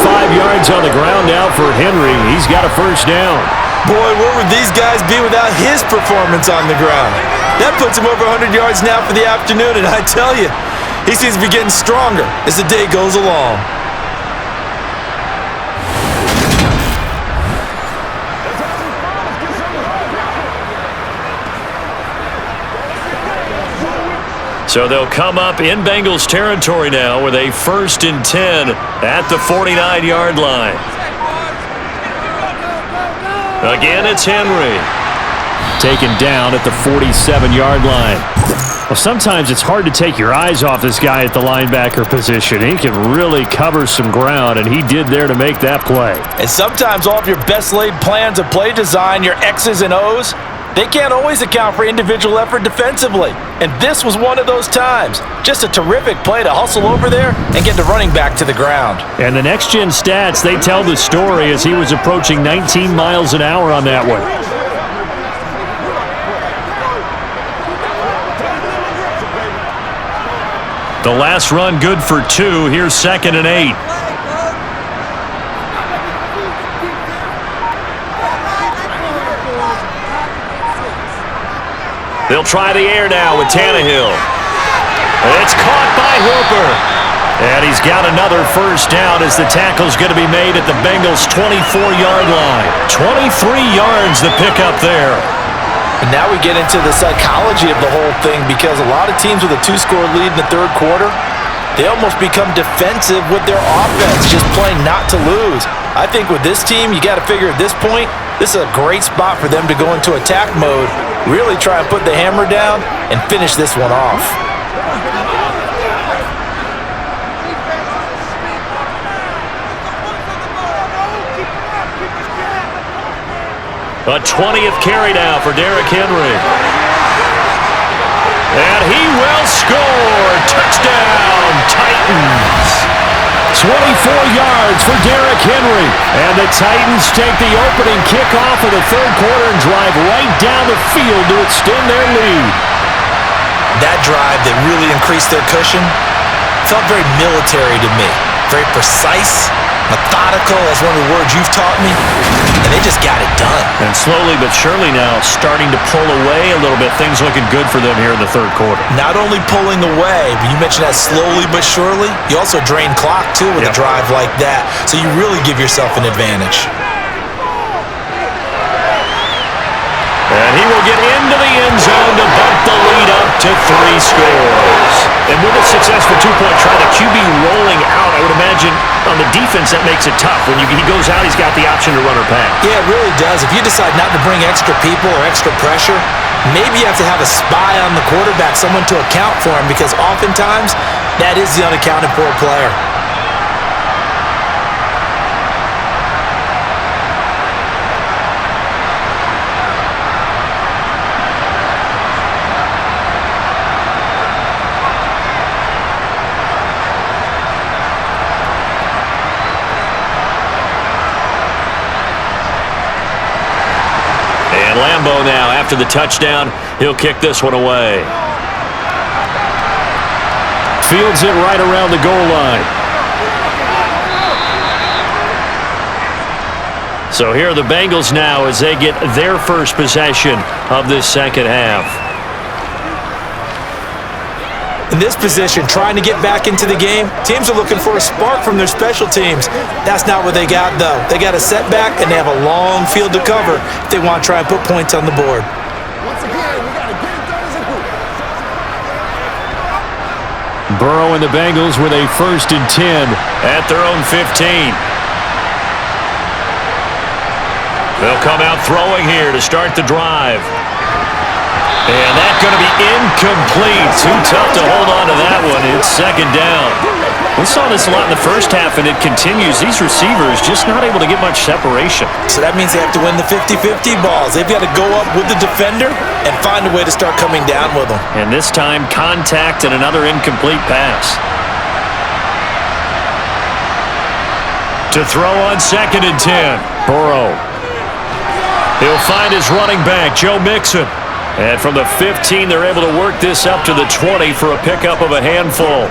105 yards on the ground now for Henry. He's got a first down. Boy, where would these guys be without his performance on the ground? That puts him over 100 yards now for the afternoon, and I tell you, he seems to be getting stronger as the day goes along. So they'll come up in Bengals territory now with a 1st and 10 at the 49-yard line. Again, it's Henry. Taken down at the 47-yard line. Well, sometimes it's hard to take your eyes off this guy at the linebacker position. He can really cover some ground, and he did there to make that play. And sometimes all of your best laid plans of play design, your X's and O's, they can't always account for individual effort defensively. And this was one of those times. Just a terrific play to hustle over there and get the running back to the ground. And the next-gen stats, they tell the story as he was approaching 19 miles an hour on that one. The last run good for 2. Here's 2nd and 8. They'll try the air now with Tannehill. It's caught by Hooper. And he's got another first down as the tackle's going to be made at the Bengals' 24-yard line. 23 yards the pickup there. And now we get into the psychology of the whole thing, because a lot of teams with a 2-score lead in the third quarter, they almost become defensive with their offense, just playing not to lose. I think with this team, you got to figure at this point, this is a great spot for them to go into attack mode, really try and put the hammer down and finish this one off. A 20th carry now for Derrick Henry. And he will score. Touchdown, Titans. 24 yards for Derrick Henry. And the Titans take the opening kickoff of the third quarter and drive right down the field to extend their lead. That drive that really increased their cushion felt very military to me. Very precise, methodical, that's one of the words you've taught me, and they just got it done. And slowly but surely now starting to pull away a little bit. Things looking good for them here in the third quarter. Not only pulling away, but you mentioned that slowly but surely, you also drain clock too with a drive like that, so you really give yourself an advantage. And he will get into the end zone to bump the lead up to 3 scores. And with a successful two-point try, the QB rolling out, I would imagine on the defense that makes it tough. When he goes out, he's got the option to run or pass. Yeah, it really does. If you decide not to bring extra people or extra pressure, maybe you have to have a spy on the quarterback, someone to account for him, because oftentimes that is the unaccounted for player. Lambeau now, after the touchdown, he'll kick this one away. Fields it right around the goal line. So here are the Bengals now as they get their first possession of this second half. In this position, trying to get back into the game, teams are looking for a spark from their special teams. That's not what they got, though. They got a setback, and they have a long field to cover if they want to try and put points on the board. Once again, we got to get it done as a group. Burrow and the Bengals with a 1st and 10 at their own 15. They'll come out throwing here to start the drive. And that's going to be incomplete. Too tough to hold on to that one. It's second down. We saw this a lot in the first half, and it continues. These receivers just not able to get much separation. So that means they have to win the 50-50 balls. They've got to go up with the defender and find a way to start coming down with them. And this time, contact and another incomplete pass. To throw on 2nd and 10. Burrow. He'll find his running back, Joe Mixon. And from the 15, they're able to work this up to the 20 for a pickup of a handful.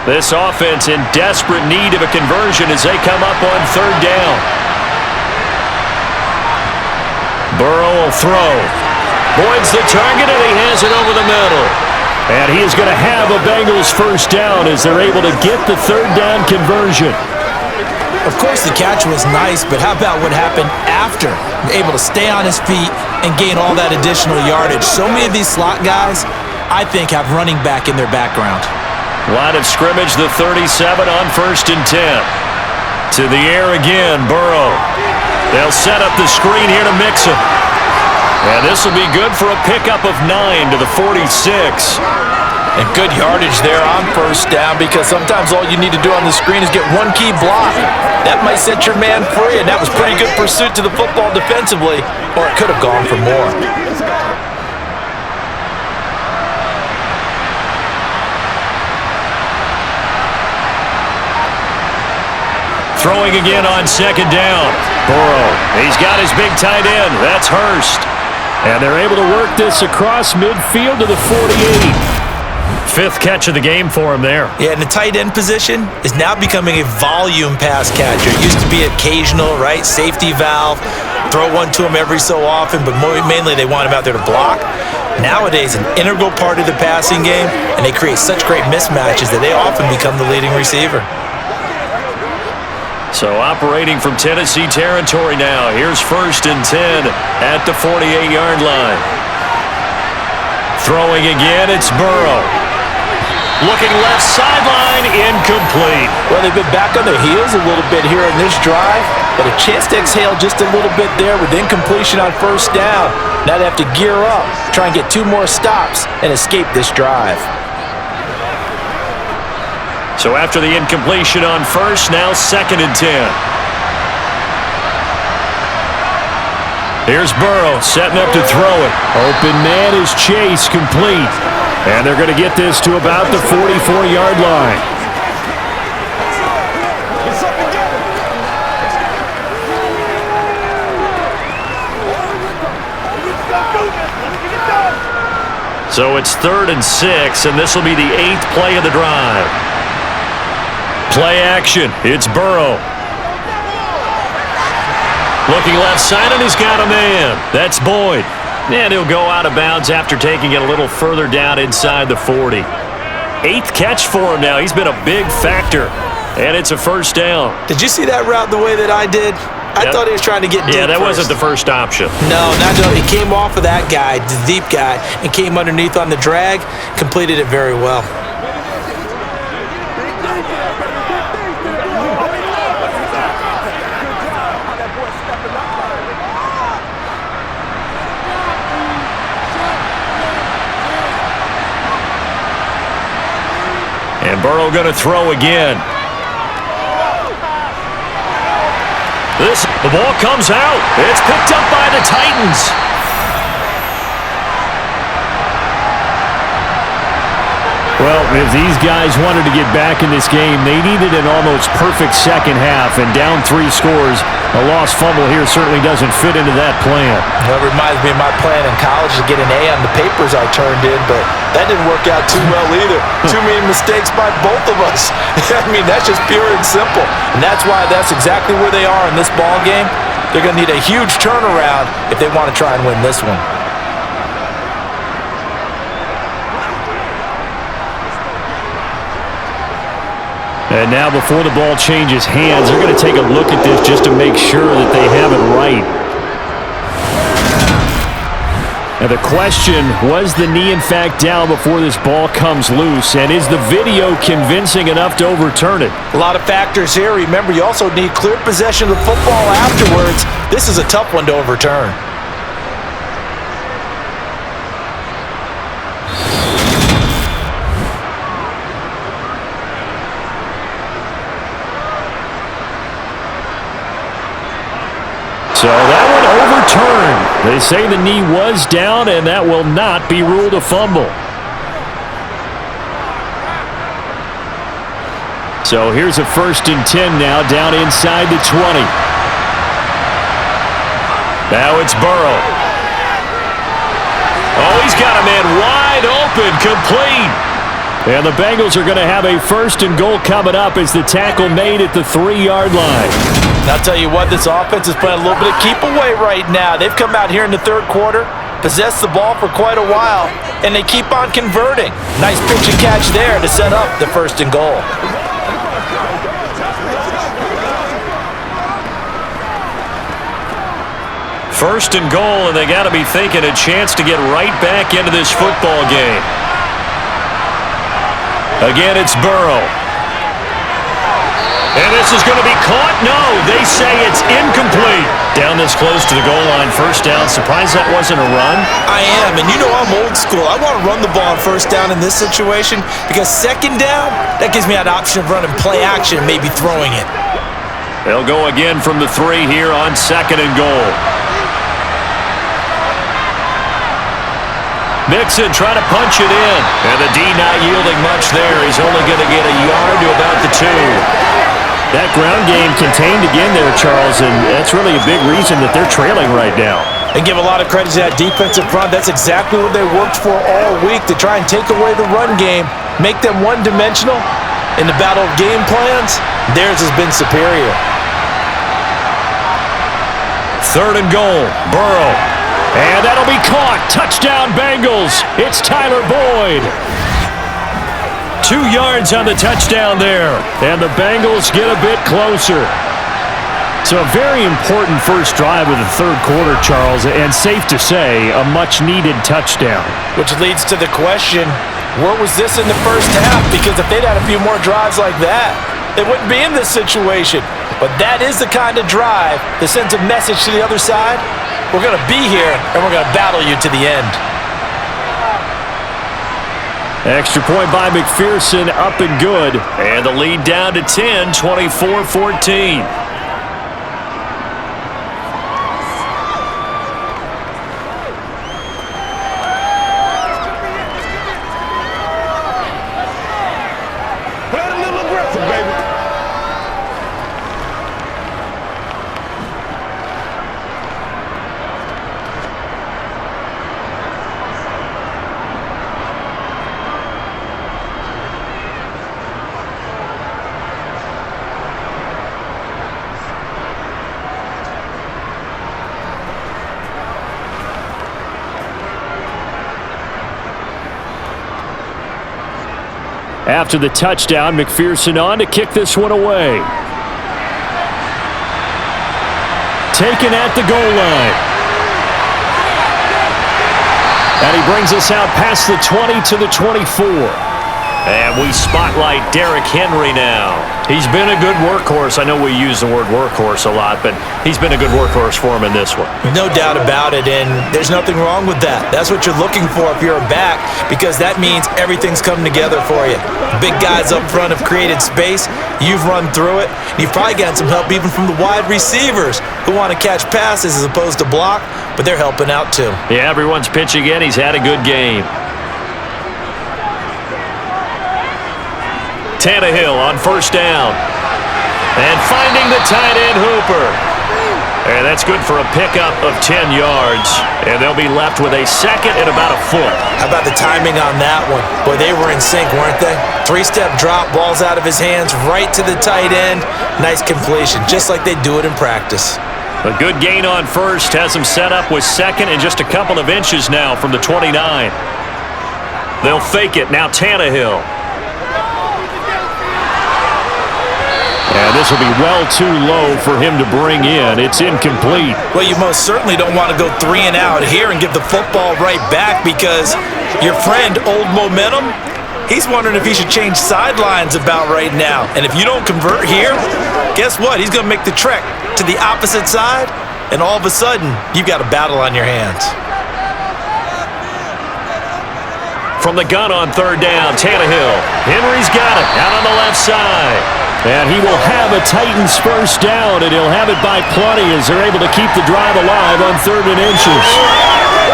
This offense in desperate need of a conversion as they come up on 3rd down. Burrow will throw. Boyd's the target, and he has it over the middle. And he is going to have a Bengals 1st down as they're able to get the 3rd down conversion. Of course, the catch was nice, but how about what happened after? Able to stay on his feet and gain all that additional yardage. So many of these slot guys, I think, have running back in their background. Line of scrimmage, the 37 on 1st and 10. To the air again, Burrow. They'll set up the screen here to Mixon. And this will be good for a pickup of 9 to the 46. And good yardage there on 1st down, because sometimes all you need to do on the screen is get one key block. That might set your man free, and that was pretty good pursuit to the football defensively, or it could have gone for more. Throwing again on 2nd down. Burrow. He's got his big tight end. That's Hurst. And they're able to work this across midfield to the 48. 5th catch of the game for him there. Yeah, and the tight end position is now becoming a volume pass catcher. It used to be occasional, right? Safety valve. Throw one to him every so often, but mainly they want him out there to block. Nowadays, an integral part of the passing game, and they create such great mismatches that they often become the leading receiver. So operating from Tennessee territory now. Here's 1st and 10 at the 48-yard line. Throwing again, it's Burrow. Looking left sideline, incomplete. Well, they've been back on their heels a little bit here in this drive, but a chance to exhale just a little bit there with incompletion on 1st down. Now they have to gear up, try and get 2 more stops, and escape this drive. So after the incompletion on 1st, now 2nd and 10. Here's Burrow setting up to throw it. Open man is Chase, complete. And they're going to get this to about the 44-yard line. So it's 3rd and 6, and this will be the 8th play of the drive. Play action. It's Burrow. Looking left side, and he's got a man. That's Boyd. And he'll go out of bounds after taking it a little further down inside the 40. 8th catch for him now. He's been a big factor. And it's a 1st down. Did you see that route the way that I did? I thought he was trying to get deep. Yeah, that first. wasn't the first option. No, he came off of that guy, the deep guy, and came underneath on the drag, completed it very well. Burrow going to throw again. The ball comes out. It's picked up by the Titans. Well, if these guys wanted to get back in this game, they needed an almost perfect second half, and down 3 scores. A lost fumble here certainly doesn't fit into that plan. Well, it reminds me of my plan in college to get an A on the papers I turned in, but that didn't work out too well either. Too many mistakes by both of us. I mean, that's just pure and simple. And that's why that's exactly where they are in this ball game. They're going to need a huge turnaround if they want to try and win this one. And now before the ball changes hands, they're going to take a look at this just to make sure that they have it right. Now the question, was the knee in fact down before this ball comes loose? And is the video convincing enough to overturn it? A lot of factors here. Remember, you also need clear possession of the football afterwards. This is a tough one to overturn. So that one overturned. They say the knee was down, and that will not be ruled a fumble. So here's a 1st and 10 now, down inside the 20. Now it's Burrow. Oh, he's got a man wide open, complete. And the Bengals are going to have a 1st and goal coming up as the tackle made at the 3-yard line. I'll tell you what, this offense is playing a little bit of keep away right now. They've come out here in the 3rd quarter, possessed the ball for quite a while, and they keep on converting. Nice pitch and catch there to set up the 1st and goal. First and goal, and they got to be thinking a chance to get right back into this football game. Again, it's Burrow. And this is going to be caught? No, they say it's incomplete. Down this close to the goal line, 1st down. Surprised that wasn't a run? I am, and you know I'm old school. I want to run the ball on 1st down in this situation because 2nd down, that gives me that option of running play action and maybe throwing it. They'll go again from the 3 here on 2nd and goal. Mixon trying to punch it in. And the D not yielding much there. He's only going to get a yard to about the 2. That ground game contained again there, Charles, and that's really a big reason that they're trailing right now. And give a lot of credit to that defensive front. That's exactly what they worked for all week, to try and take away the run game, make them one-dimensional. In the battle of game plans, theirs has been superior. 3rd and goal, Burrow. And that'll be caught. Touchdown, Bengals. It's Tyler Boyd. 2 yards on the touchdown there. And the Bengals get a bit closer. So a very important first drive of the 3rd quarter, Charles, and safe to say, a much-needed touchdown. Which leads to the question, where was this in the 1st half? Because if they'd had a few more drives like that, they wouldn't be in this situation. But that is the kind of drive that sends a message to the other side. We're going to be here, and we're going to battle you to the end. Extra point by McPherson, up and good. And the lead down to 10, 24-14. After the touchdown, McPherson on to kick this one away. Taken at the goal line. And he brings us out past the 20 to the 24. And we spotlight Derrick Henry now. He's been a good workhorse. I know we use the word workhorse a lot, but he's been a good workhorse for him in this one. No doubt about it, and there's nothing wrong with that. That's what you're looking for if you're a back, because that means everything's coming together for you. Big guys up front have created space. You've run through it. You've probably gotten some help even from the wide receivers who want to catch passes as opposed to block, but they're helping out too. Yeah, everyone's pitching in. He's had a good game. Tannehill on first down. And finding the tight end Hooper. And that's good for a pickup of 10 yards. And they'll be left with a second and about a foot. How about the timing on that one? Boy, they were in sync, weren't they? Three-step drop, balls out of his hands, right to the tight end. Nice completion, just like they do it in practice. A good gain on first has them set up with second and just a couple of inches now from the 29. They'll fake it. Now Tannehill. And this will be well too low for him to bring in. It's incomplete. Well, you most certainly don't want to go 3 and out here and give the football right back, because your friend, Old Momentum, he's wondering if he should change sidelines about right now. And if you don't convert here, guess what? He's going to make the trek to the opposite side, and all of a sudden, you've got a battle on your hands. From the gun on third down, Tannehill. Henry's got it out on the left side. And he will have a Titans first down, and he'll have it by plenty as they're able to keep the drive alive on 3rd and inches.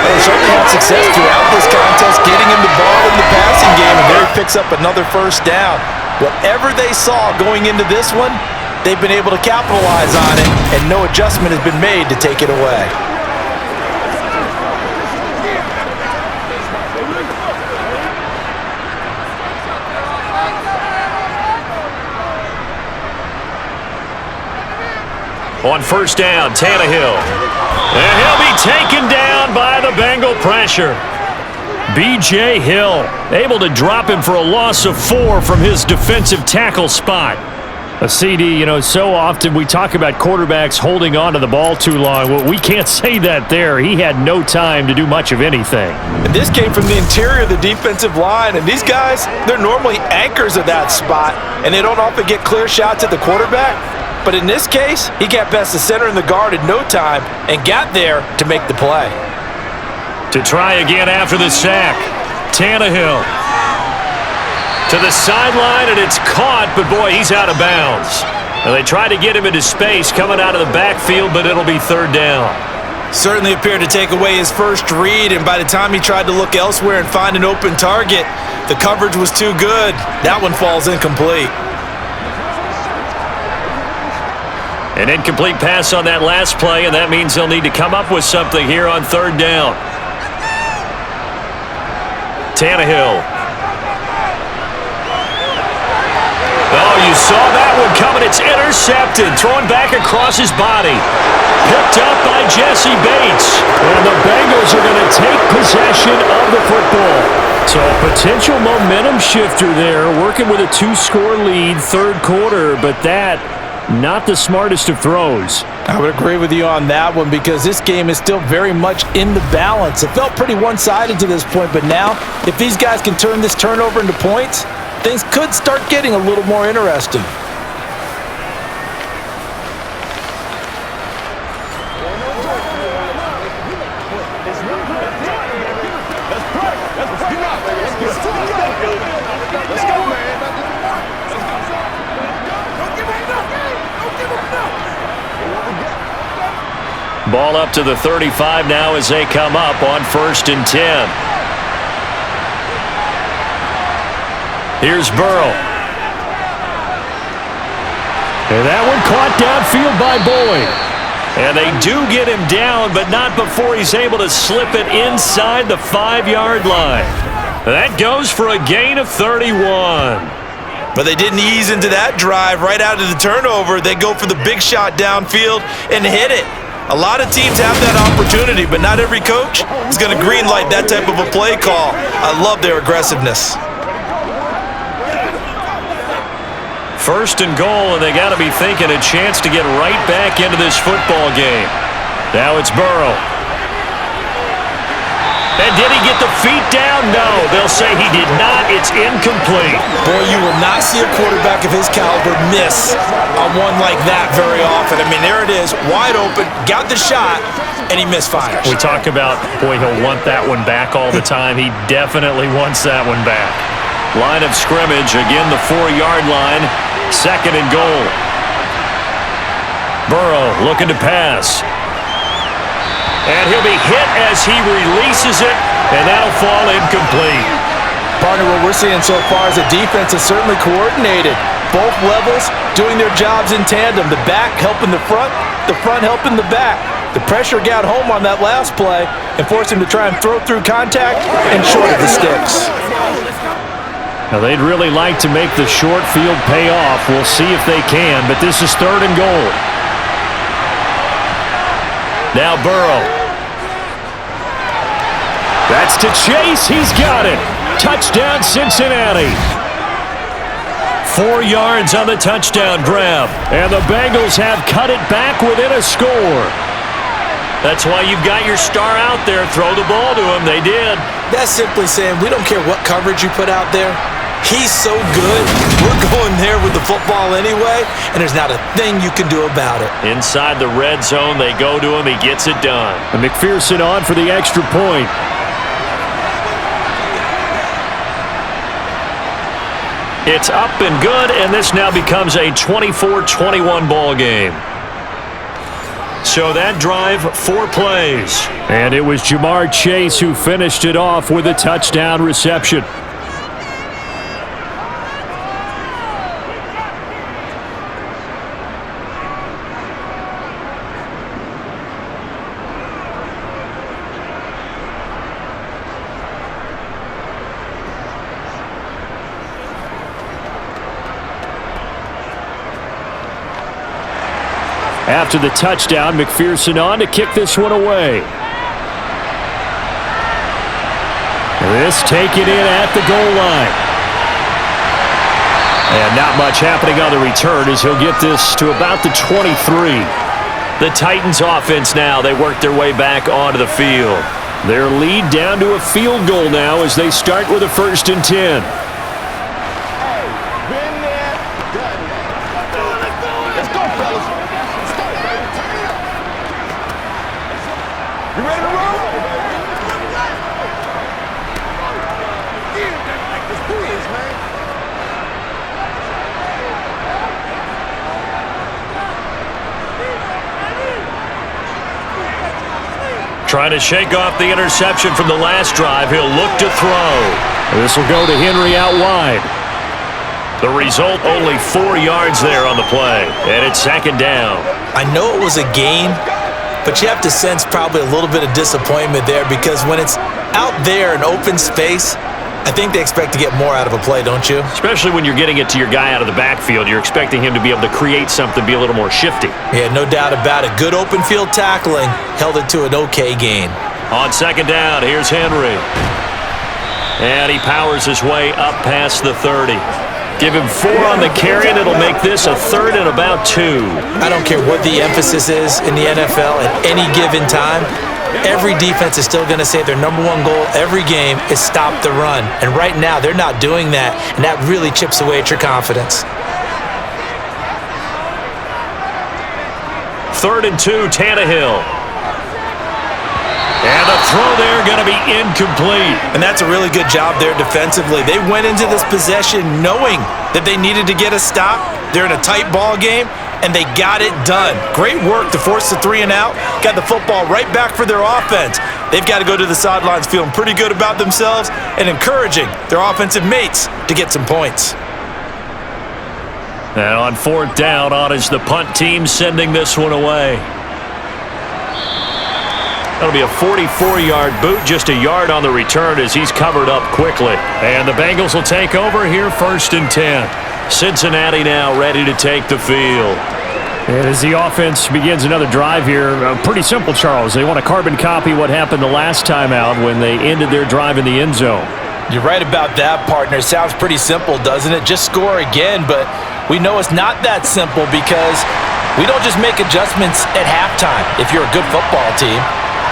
They certainly had success throughout this contest, getting him the ball in the passing game, and there he picks up another first down. Whatever they saw going into this one, they've been able to capitalize on it, and no adjustment has been made to take it away. On first down, Tannehill. And he'll be taken down by the Bengal pressure. B.J. Hill able to drop him for a loss of 4 from his defensive tackle spot. A CD, so often we talk about quarterbacks holding on to the ball too long. Well, we can't say that there. He had no time to do much of anything. And this came from the interior of the defensive line, and these guys, they're normally anchors of that spot, and they don't often get clear shots at the quarterback. But in this case, he got past the center and the guard in no time and got there to make the play. To try again after the sack, Tannehill to the sideline, and it's caught, but boy, he's out of bounds. And they try to get him into space coming out of the backfield, but it'll be 3rd down. Certainly appeared to take away his first read, and by the time he tried to look elsewhere and find an open target, the coverage was too good. That one falls incomplete. An incomplete pass on that last play, and that means they'll need to come up with something here on 3rd down. Tannehill. Oh, you saw that one coming. It's intercepted. Thrown back across his body. Picked up by Jesse Bates. And the Bengals are going to take possession of the football. So a potential momentum shifter there, working with a 2-score lead, 3rd quarter, but that not the smartest of throws. I would agree with you on that one, because this game is still very much in the balance. It felt pretty one-sided to this point, but now if these guys can turn this turnover into points, things could start getting a little more interesting. Ball up to the 35 now as they come up on 1st and 10. Here's Burrow. And that one caught downfield by Boyd. And they do get him down, but not before he's able to slip it inside the 5-yard line. That goes for a gain of 31. But they didn't ease into that drive right out of the turnover. They go for the big shot downfield and hit it. A lot of teams have that opportunity, but not every coach is going to greenlight that type of a play call. I love their aggressiveness. 1st and goal, and they got to be thinking a chance to get right back into this football game. Now it's Burrow. And did he get the feet down? No, they'll say he did not. It's incomplete. Boy, you will not see a quarterback of his caliber miss on one like that very often. I mean, there it is, wide open, got the shot, and he misfires. We talk about, boy, he'll want that one back all the time. He definitely wants that one back. Line of scrimmage, again the 4-yard line, 2nd and goal. Burrow looking to pass. And he'll be hit as he releases it, and that'll fall incomplete. Partner, what we're seeing so far is the defense is certainly coordinated. Both levels doing their jobs in tandem. The back helping the front helping the back. The pressure got home on that last play and forced him to try and throw through contact and short of the sticks. Now, they'd really like to make the short field pay off. We'll see if they can, but this is 3rd and goal. Now Burrow. That's to Chase. He's got it. Touchdown, Cincinnati. 4 yards on the touchdown grab. And the Bengals have cut it back within a score. That's why you've got your star out there. Throw the ball to him. They did. That's simply saying we don't care what coverage you put out there. He's so good, we're going there with the football anyway, and there's not a thing you can do about it. Inside the red zone, they go to him. He gets it done. And McPherson on for the extra point. It's up and good, and this now becomes a 24-21 ball game. So that drive, 4 plays. And it was Jamar Chase who finished it off with a touchdown reception. After the touchdown, McPherson on to kick this one away. This taken in at the goal line. And not much happening on the return as he'll get this to about the 23. The Titans offense now, they work their way back onto the field. Their lead down to a field goal now as they start with a 1st and 10. Trying to shake off the interception from the last drive. He'll look to throw. This will go to Henry out wide. The result, only 4 yards there on the play. And it's 2nd down. I know it was a gain, but you have to sense probably a little bit of disappointment there because when it's out there in open space, I think they expect to get more out of a play, don't you? Especially when you're getting it to your guy out of the backfield. You're expecting him to be able to create something, be a little more shifty. Yeah, no doubt about it. Good open field tackling held it to an okay gain. On 2nd down, here's Henry. And he powers his way up past the 30. Give him 4 on the carry, and it'll make this a 3rd and about 2. I don't care what the emphasis is in the NFL at any given time. Every defense is still going to say their number 1 goal every game is stop the run. And right now, they're not doing that, and that really chips away at your confidence. 3rd and 2, Tannehill. And the throw there going to be incomplete. And that's a really good job there defensively. They went into this possession knowing that they needed to get a stop. They're in a tight ball game, and they got it done. Great work to force the 3 and out. Got the football right back for their offense. They've got to go to the sidelines feeling pretty good about themselves and encouraging their offensive mates to get some points. And on 4th down, on is the punt team sending this one away. That'll be a 44-yard boot, just a yard on the return as he's covered up quickly. And the Bengals will take over here, 1st and 10. Cincinnati now ready to take the field. And as the offense begins another drive here, pretty simple, Charles. They want to carbon copy what happened the last time out when they ended their drive in the end zone. You're right about that, partner. Sounds pretty simple, doesn't it? Just score again, but we know it's not that simple because we don't just make adjustments at halftime if you're a good football team.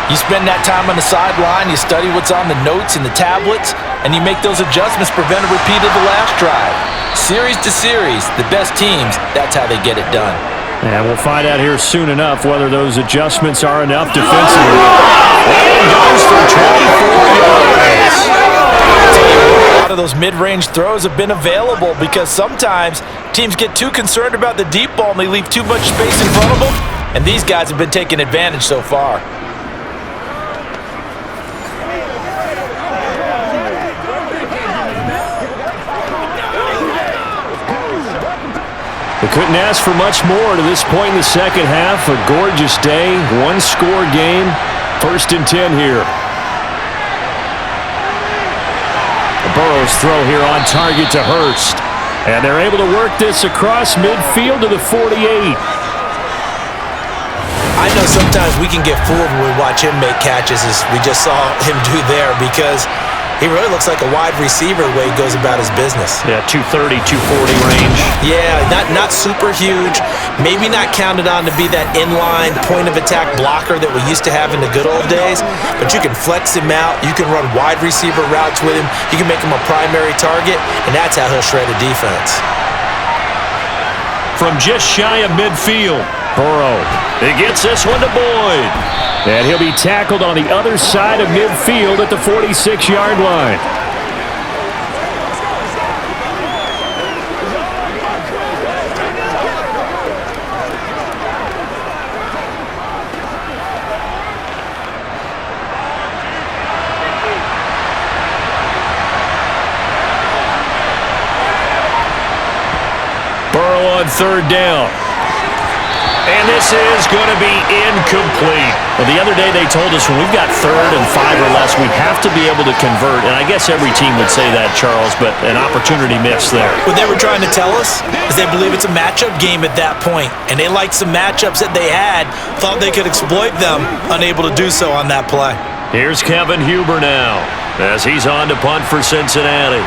You spend that time on the sideline, you study what's on the notes and the tablets, and you make those adjustments, prevent a repeat of the last drive. Series to series, the best teams, that's how they get it done. And we'll find out here soon enough whether those adjustments are enough defensively. And goes for 24 yards. A lot of those mid-range throws have been available because sometimes teams get too concerned about the deep ball and they leave too much space in front of them, and these guys have been taking advantage so far. They couldn't ask for much more to this point in the second half. A gorgeous day, one-score game, 1st and 10 here. Burrow's throw here on target to Hurst. And they're able to work this across midfield to the 48. I know sometimes we can get fooled when we watch him make catches, as we just saw him do there, because he really looks like a wide receiver the way he goes about his business. Yeah, 230, 240 range. Yeah, not super huge. Maybe not counted on to be that inline point-of-attack blocker that we used to have in the good old days, but you can flex him out. You can run wide receiver routes with him. You can make him a primary target, and that's how he'll shred a defense. From just shy of midfield, Burrow. He gets this one to Boyd. And he'll be tackled on the other side of midfield at the 46-yard line. Burrow on 3rd down. And this is going to be incomplete. Well, the other day they told us when we've got 3rd and 5 or less, we have to be able to convert. And I guess every team would say that, Charles, but an opportunity missed there. What they were trying to tell us is they believe it's a matchup game at that point, and they liked some matchups that they had, thought they could exploit them, unable to do so on that play. Here's Kevin Huber now as he's on to punt for Cincinnati.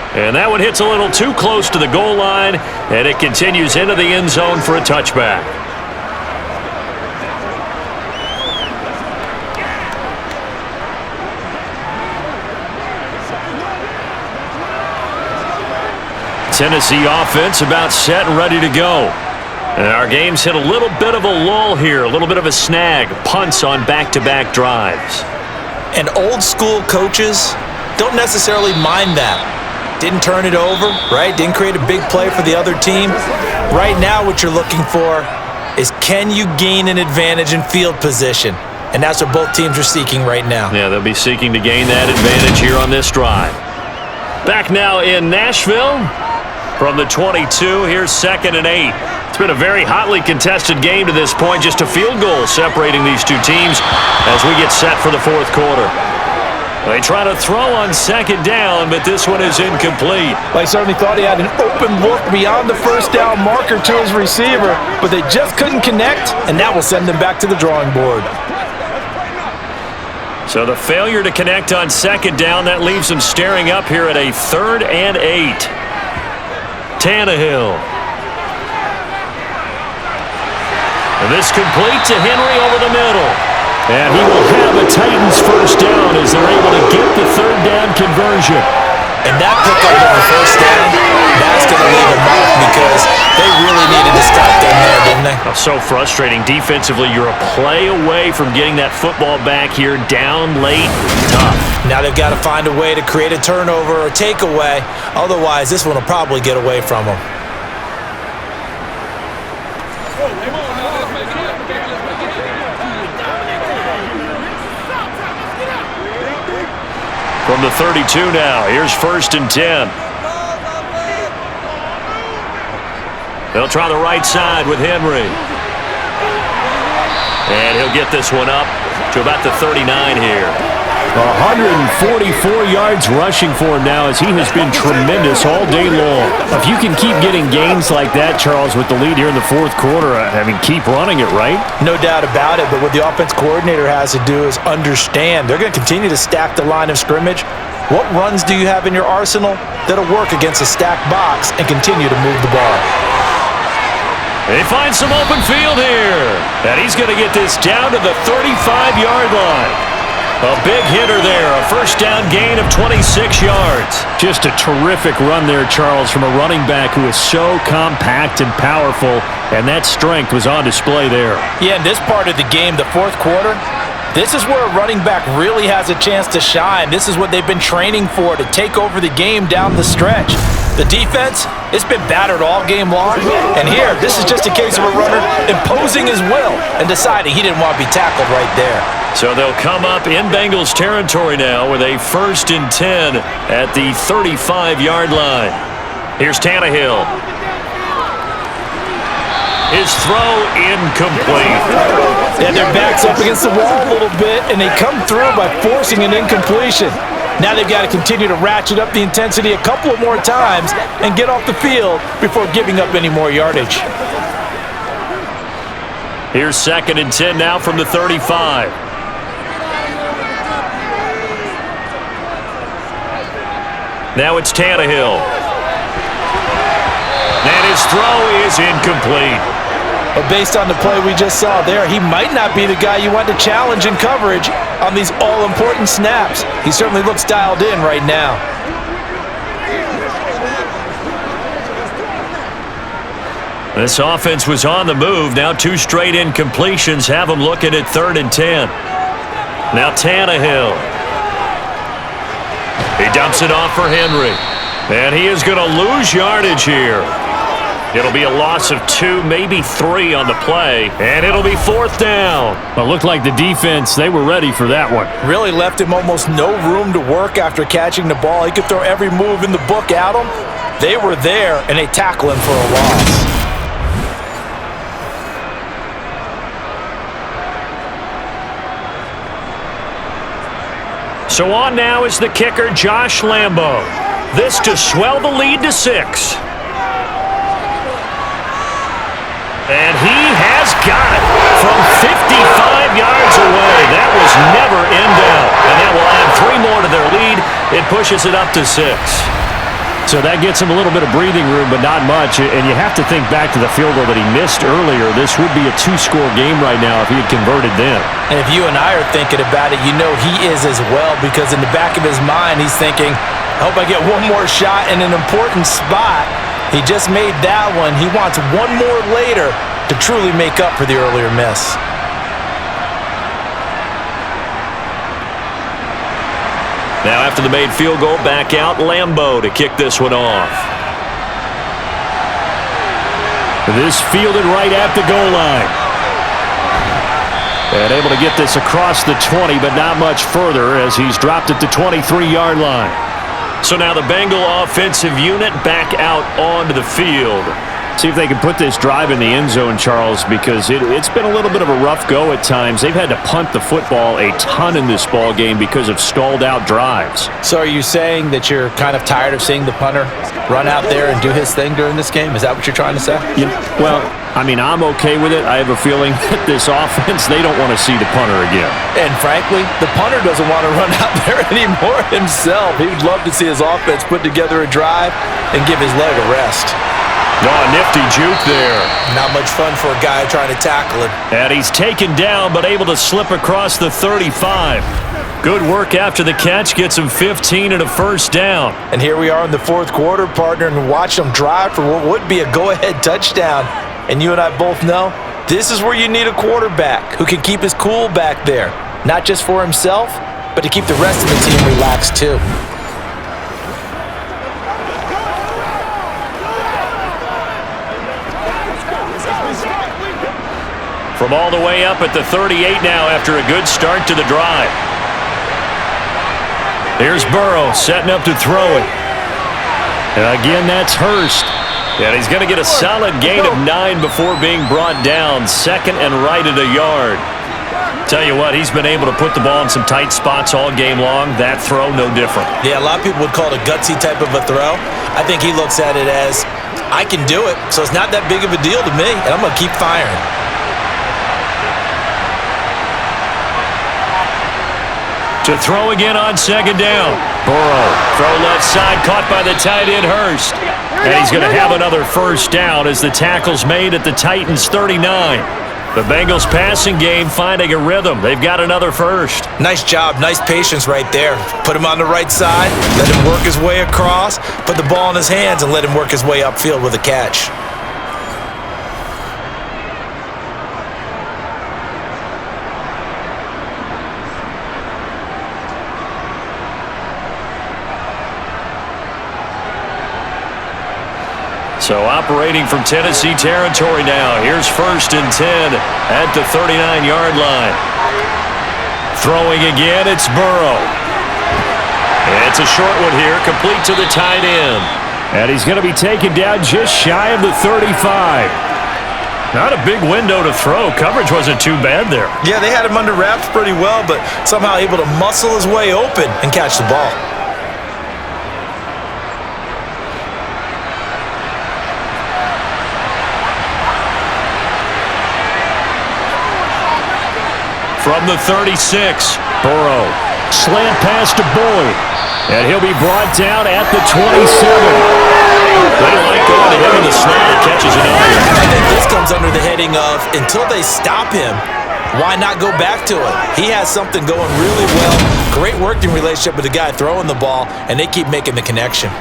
And that one hits a little too close to the goal line, and it continues into the end zone for a touchback. Tennessee offense about set and ready to go. And our game's hit a little bit of a lull here, a little bit of a snag. Punts on back-to-back drives. And old school coaches don't necessarily mind that. Didn't turn it over, right? Didn't create a big play for the other team. Right now what you're looking for is, can you gain an advantage in field position? And that's what both teams are seeking right now. Yeah, they'll be seeking to gain that advantage here on this drive. Back now in Nashville. From the 22, here's 2nd and 8. It's been a very hotly contested game to this point. Just a field goal separating these two teams as we get set for the 4th quarter. They try to throw on 2nd down, but this one is incomplete. I certainly thought he had an open look beyond the 1st down marker to his receiver, but they just couldn't connect, and that will send them back to the drawing board. So the failure to connect on 2nd down, that leaves them staring up here at a 3rd and 8. Tannehill. And this complete to Henry over the middle. And he will have a Titans 1st down as they're able to get the 3rd down conversion. And that pickup of the 1st down, that's going to leave a mark because they really needed to stop them there, didn't they? Oh, so frustrating. Defensively, you're a play away from getting that football back here, down late, tough. Now they've got to find a way to create a turnover or takeaway. Otherwise, this one will probably get away from them. From the 32 now, here's 1st and 10. They'll try the right side with Henry. And he'll get this one up to about the 39 here. 144 yards rushing for him now as he has been tremendous all day long. If you can keep getting gains like that, Charles, with the lead here in the 4th quarter, I mean, keep running it, right? No doubt about it, but what the offense coordinator has to do is understand they're going to continue to stack the line of scrimmage, What runs do you have in your arsenal that'll work against a stacked box and continue to move the ball? They find some open field here. And he's going to get this down to the 35-yard line. A big hitter there, a first down gain of 26 yards. Just a terrific run there, Charles, from a running back who is so compact and powerful, and that strength was on display there. Yeah, in this part of the game, the fourth quarter, this is where a running back really has a chance to shine. This is what they've been training for, to take over the game down the stretch. The defense, it's been battered all game long, and here, this is just a case of a runner imposing his will and deciding he didn't want to be tackled right there. So they'll come up in Bengals territory now with a 1st and 10 at the 35-yard line. Here's Tannehill. His throw incomplete. And their back's up against the wall a little bit, and they come through by forcing an incompletion. Now they've got to continue to ratchet up the intensity a couple of more times and get off the field before giving up any more yardage. Here's 2nd and 10 now from the 35. Now it's Tannehill. And his throw is incomplete. But based on the play we just saw there, he might not be the guy you want to challenge in coverage on these all-important snaps. He certainly looks dialed in right now. This offense was on the move. Now 2 straight incompletions have them looking at 3rd and 10. Now Tannehill. He dumps it off for Henry. And he is going to lose yardage here. It'll be a loss of 2, maybe 3 on the play, and it'll be 4th down. Well, it looked like the defense, they were ready for that one. Really left him almost no room to work after catching the ball. He could throw every move in the book at him. They were there, and they tackle him for a loss. So on now is the kicker, Josh Lambo. This to swell the lead to 6. And he has got it from 55 yards away. That was never in doubt. And that will add 3 more to their lead. It pushes it up to 6. So that gets him a little bit of breathing room, but not much. And you have to think back to the field goal that he missed earlier. This would be a 2-score game right now if he had converted then. And if you and I are thinking about it, you know he is as well, because in the back of his mind, he's thinking, I hope I get one more shot in an important spot. He just made that one. He wants one more later to truly make up for the earlier miss. Now after the made field goal, back out Lambo to kick this one off. This fielded right at the goal line. And able to get this across the 20, but not much further as he's dropped it to 23-yard line. So now the Bengal offensive unit back out onto the field. See if they can put this drive in the end zone, Charles, because it's been a little bit of a rough go at times. They've had to punt the football a ton in this ball game because of stalled out drives. So are you saying that you're kind of tired of seeing the punter run out there and do his thing during this game? Is that what you're trying to say? Well, I mean, I'm okay with it. I have a feeling that this offense, they don't want to see the punter again. And frankly, the punter doesn't want to run out there anymore himself. He would love to see his offense put together a drive and give his leg a rest. Oh, nifty juke there. Not much fun for a guy trying to tackle him. And he's taken down, but able to slip across the 35. Good work after the catch. Gets him 15 and a first down. And here we are in the fourth quarter, partner, and watch them drive for what would be a go-ahead touchdown. And you and I both know this is where you need a quarterback who can keep his cool back there. Not just for himself, but to keep the rest of the team relaxed too. From all the way up at the 38 now after a good start to the drive. Here's Burrow setting up to throw it. And again, that's Hurst. And he's going to get a solid gain of 9 before being brought down. 2nd and right at a yard. Tell you what, he's been able to put the ball in some tight spots all game long. That throw, no different. Yeah, a lot of people would call it a gutsy type of a throw. I think he looks at it as, I can do it, so it's not that big of a deal to me, and I'm going to keep firing. To throw again on 2nd down. Burrow, throw left side, caught by the tight end Hurst. And he's going to have another first down as the tackle's made at the Titans' 39. The Bengals passing game finding a rhythm. They've got another first. Nice job, nice patience right there. Put him on the right side, let him work his way across, put the ball in his hands, and let him work his way upfield with a catch. So operating from Tennessee territory now. Here's 1st and 10 at the 39-yard line. Throwing again, it's Burrow. It's a short one here, complete to the tight end. And he's going to be taken down just shy of the 35. Not a big window to throw. Coverage wasn't too bad there. Yeah, they had him under wraps pretty well, but somehow able to muscle his way open and catch the ball. From the 36, Burrow. Slant pass to Boyd. And he'll be brought down at the 27. They like going to him in the slot. It catches it up. I think this comes under the heading of, until they stop him, why not go back to it? He has something going really well. Great working relationship with the guy throwing the ball, and they keep making the connection.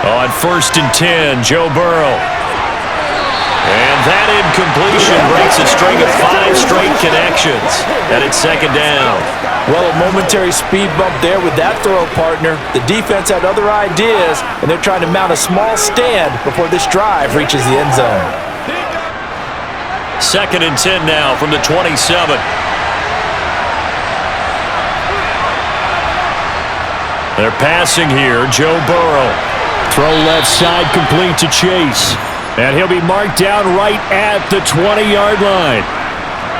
On 1st and 10, Joe Burrow. And that incompletion breaks a string of 5 straight connections. And it's 2nd down. Well, a momentary speed bump there with that throw, partner. The defense had other ideas, and they're trying to mount a small stand before this drive reaches the end zone. 2nd and 10 now from the 27. They're passing here, Joe Burrow. Throw left side complete to Chase. And he'll be marked down right at the 20-yard line.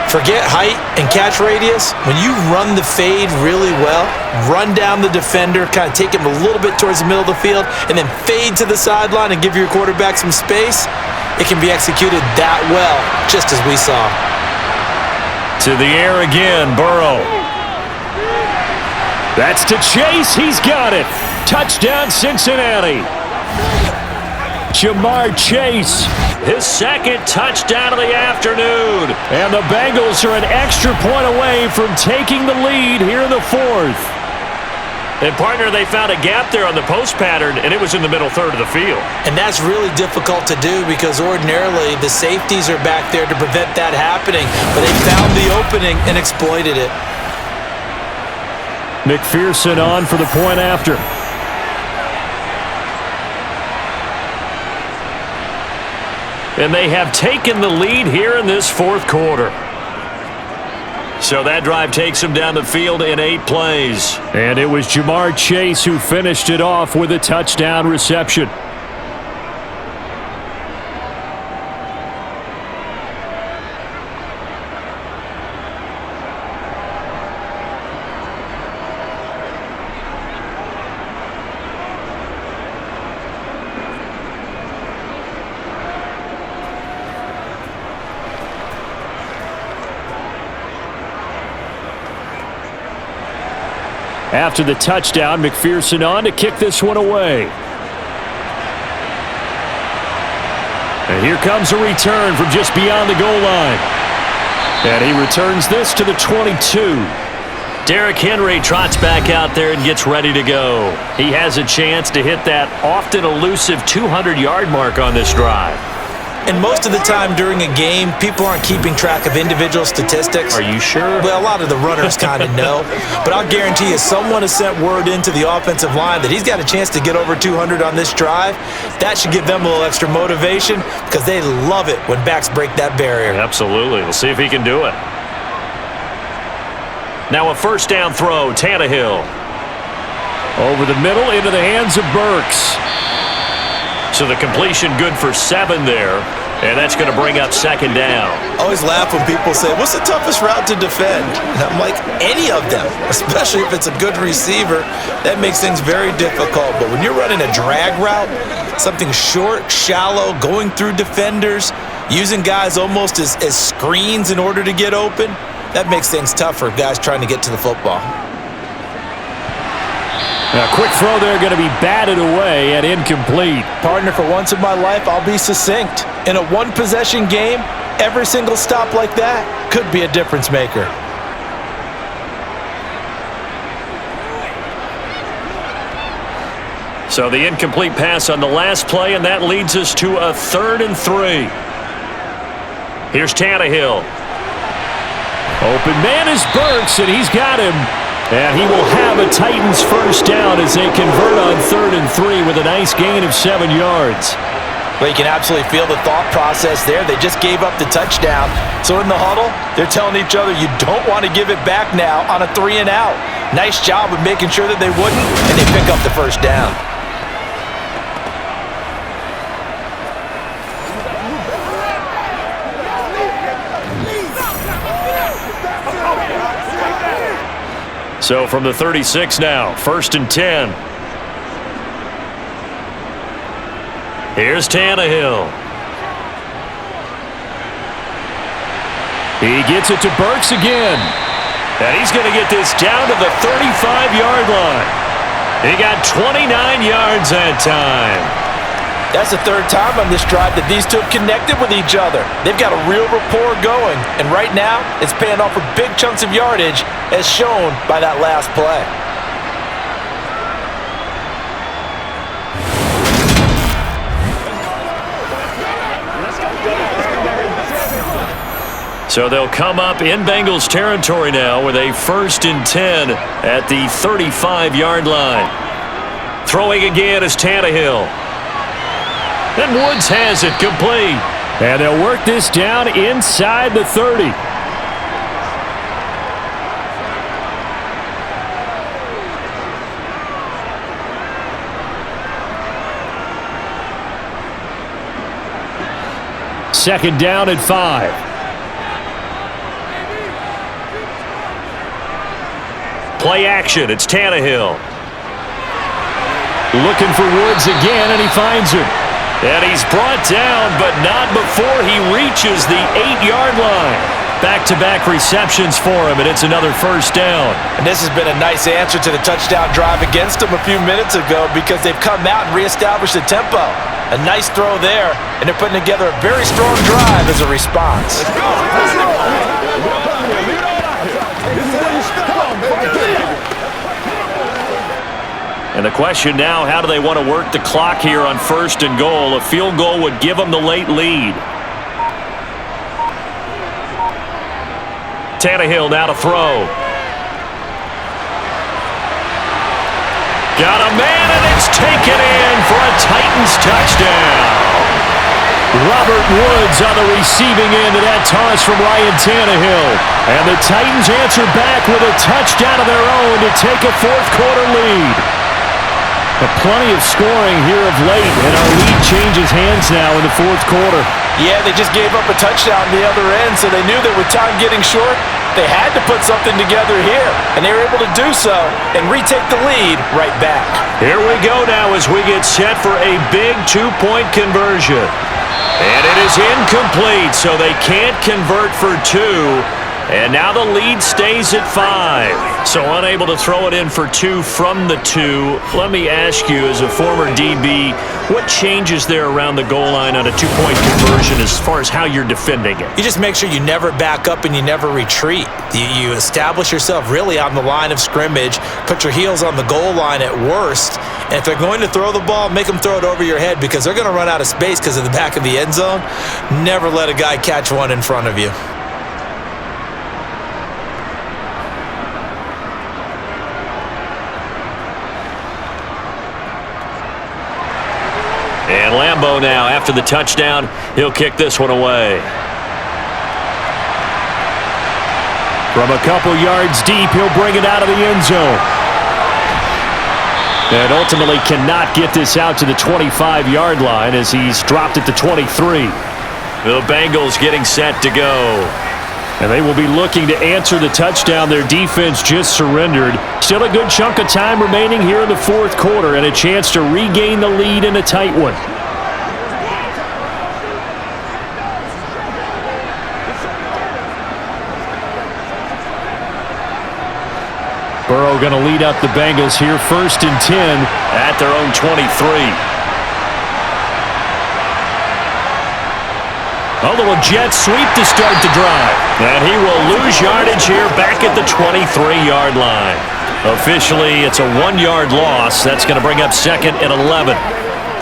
Forget height and catch radius. When you run the fade really well, run down the defender, kind of take him a little bit towards the middle of the field, and then fade to the sideline and give your quarterback some space, it can be executed that well, just as we saw. To the air again, Burrow. That's to Chase. He's got it. Touchdown, Cincinnati. Jamar Chase. His 2nd touchdown of the afternoon. And the Bengals are an extra point away from taking the lead here in the 4th. And, partner, they found a gap there on the post pattern, and it was in the middle third of the field. And that's really difficult to do because ordinarily the safeties are back there to prevent that happening. But they found the opening and exploited it. McPherson on for the point after. And they have taken the lead here in this 4th quarter. So that drive takes them down the field in 8 plays. And it was Jamar Chase who finished it off with a touchdown reception. After the touchdown, McPherson on to kick this one away. And here comes a return from just beyond the goal line. And he returns this to the 22. Derrick Henry trots back out there and gets ready to go. He has a chance to hit that often elusive 200-yard mark on this drive. And most of the time during a game, people aren't keeping track of individual statistics. Are you sure? Well, a lot of the runners kind of know. But I'll guarantee you, someone has sent word into the offensive line that he's got a chance to get over 200 on this drive. That should give them a little extra motivation because they love it when backs break that barrier. Absolutely. We'll see if he can do it. Now a first down throw, Tannehill. Over the middle into the hands of Burks. So the completion good for 7 there, and that's going to bring up 2nd down. I always laugh when people say, what's the toughest route to defend? And I'm like, any of them, especially if it's a good receiver. That makes things very difficult. But when you're running a drag route, something short, shallow, going through defenders, using guys almost as screens in order to get open, that makes things tough for guys trying to get to the football. A quick throw there going to be batted away and incomplete. Partner, for once in my life, I'll be succinct. In a one-possession game, every single stop like that could be a difference maker. So the incomplete pass on the last play, and that leads us to a 3rd and 3. Here's Tannehill. Open man is Burks, and he's got him. And he will have a Titans first down as they convert on 3rd and 3 with a nice gain of 7 yards. Well, you can absolutely feel the thought process there. They just gave up the touchdown. So in the huddle, they're telling each other, you don't want to give it back now on a 3 and out. Nice job of making sure that they wouldn't, and they pick up the first down. So from the 36 now, 1st and 10. Here's Tannehill. He gets it to Burks again. And he's going to get this down to the 35-yard line. He got 29 yards that time. That's the 3rd time on this drive that these two have connected with each other. They've got a real rapport going, and right now it's paying off with big chunks of yardage as shown by that last play. So they'll come up in Bengals territory now with a 1st and 10 at the 35-yard line. Throwing again is Tannehill. And Woods has it complete. And they'll work this down inside the 30. Second down at 5. Play action. It's Tannehill. Looking for Woods again, and he finds him. And he's brought down, but not before he reaches the 8-yard line. Back-to-back receptions for him, and it's another first down. And this has been a nice answer to the touchdown drive against them a few minutes ago because they've come out and reestablished the tempo. A nice throw there, and they're putting together a very strong drive as a response. And the question now, how do they want to work the clock here on 1st and goal? A field goal would give them the late lead. Tannehill now to throw. Got a man, and it's taken in for a Titans touchdown. Robert Woods on the receiving end of that toss from Ryan Tannehill. And the Titans answer back with a touchdown of their own to take a 4th quarter lead. Plenty of scoring here of late, and our lead changes hands now in the 4th quarter. Yeah, they just gave up a touchdown on the other end, so they knew that with time getting short, they had to put something together here, and they were able to do so and retake the lead right back. Here we go now as we get set for a big 2-point conversion. And it is incomplete, so they can't convert for 2. And now the lead stays at 5. So unable to throw it in for 2 from the 2. Let me ask you, as a former DB, what changes there around the goal line on a 2-point conversion as far as how you're defending it? You just make sure you never back up and you never retreat. You establish yourself really on the line of scrimmage, put your heels on the goal line at worst, and if they're going to throw the ball, make them throw it over your head because they're going to run out of space because of the back of the end zone. Never let a guy catch one in front of you. And Lambeau now, after the touchdown, he'll kick this one away. From a couple yards deep, he'll bring it out of the end zone. And ultimately cannot get this out to the 25-yard line as he's dropped it to 23. The Bengals getting set to go. And they will be looking to answer the touchdown their defense just surrendered. Still a good chunk of time remaining here in the fourth quarter and a chance to regain the lead in a tight one. Burrow going to lead up the Bengals here, 1st and 10 at their own 23. A little jet sweep to start the drive. And he will lose yardage here back at the 23-yard line. Officially, it's a 1-yard loss. That's going to bring up 2nd and 11.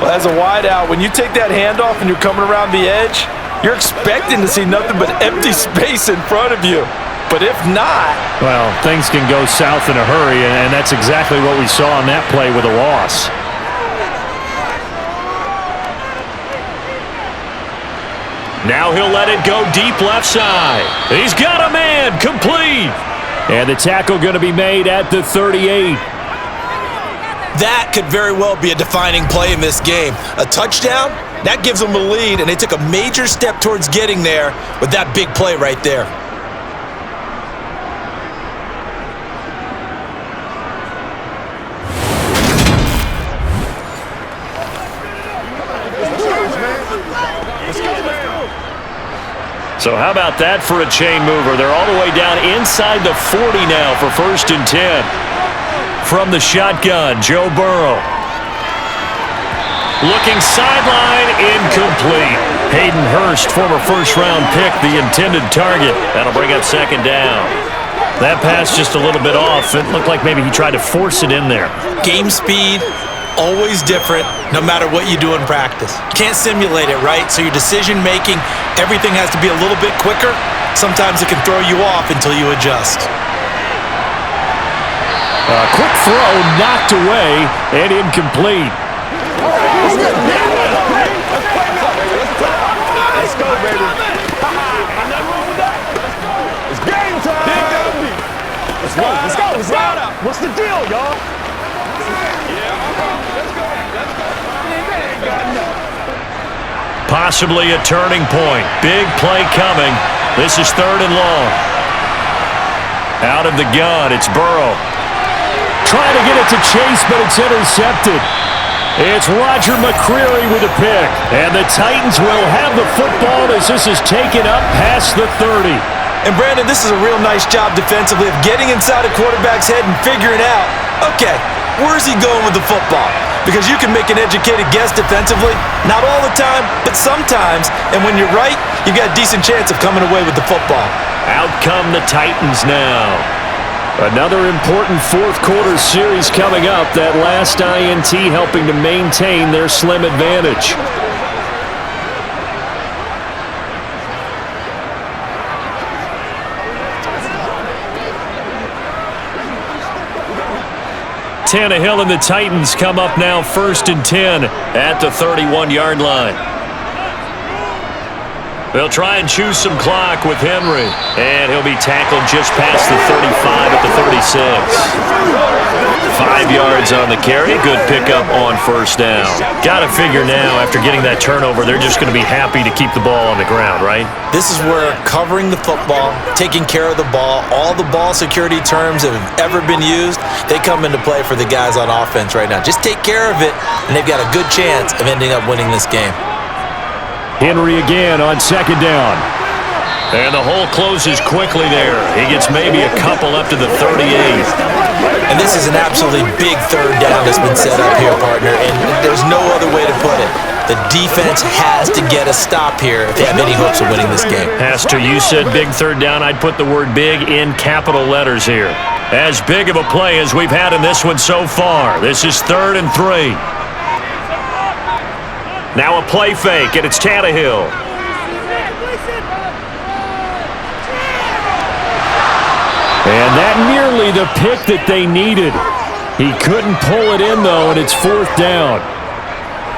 Well, as a wideout, when you take that handoff and you're coming around the edge, you're expecting to see nothing but empty space in front of you. But if not... Well, things can go south in a hurry, and that's exactly what we saw on that play with a loss. Now he'll let it go deep left side. He's got a man, complete. And the tackle going to be made at the 38. That could very well be a defining play in this game. A touchdown, that gives them a lead, and they took a major step towards getting there with that big play right there. So how about that for a chain mover? They're all the way down inside the 40 now for 1st and 10. From the shotgun, Joe Burrow. Looking sideline, incomplete. Hayden Hurst, former first-round pick, the intended target. That'll bring up 2nd down. That pass just a little bit off. It looked like maybe he tried to force it in there. Game speed, always different, no matter what you do in practice. Can't simulate it, right? So your decision-making, everything has to be a little bit quicker. Sometimes it can throw you off until you adjust. A quick throw knocked away and incomplete. Let's go, baby. It's game time. Let's go. Let's go. Let's ride out. What's the deal, y'all? Possibly a turning point. Big play coming. This is 3rd and long. Out of the gun, it's Burrow. Trying to get it to Chase, but it's intercepted. It's Roger McCreary with a pick. And the Titans will have the football as this is taken up past the 30. And Brandon, this is a real nice job defensively of getting inside a quarterback's head and figuring out, okay, where's he going with the football? Because you can make an educated guess defensively. Not all the time, but sometimes. And when you're right, you've got a decent chance of coming away with the football. Out come the Titans now. Another important fourth quarter series coming up. That last INT helping to maintain their slim advantage. Tannehill and the Titans come up now 1st and 10 at the 31-yard line. They'll try and choose some clock with Henry. And he'll be tackled just past the 35 at the 36. 5 yards on the carry. Good pickup on 1st down. Got to figure now, after getting that turnover, they're just going to be happy to keep the ball on the ground, right? This is where covering the football, taking care of the ball, all the ball security terms that have ever been used, they come into play for the guys on offense right now. Just take care of it, and they've got a good chance of ending up winning this game. Henry again on 2nd down. And the hole closes quickly there. He gets maybe a couple up to the 38. And this is an absolutely big 3rd down that's been set up here, partner, and there's no other way to put it. The defense has to get a stop here if they have any hopes of winning this game. Pastor, you said big 3rd down. I'd put the word big in capital letters here. As big of a play as we've had in this one so far. This is 3rd and 3. Now a play fake, and it's Tannehill. And that nearly the pick that they needed. He couldn't pull it in, though, and it's 4th down.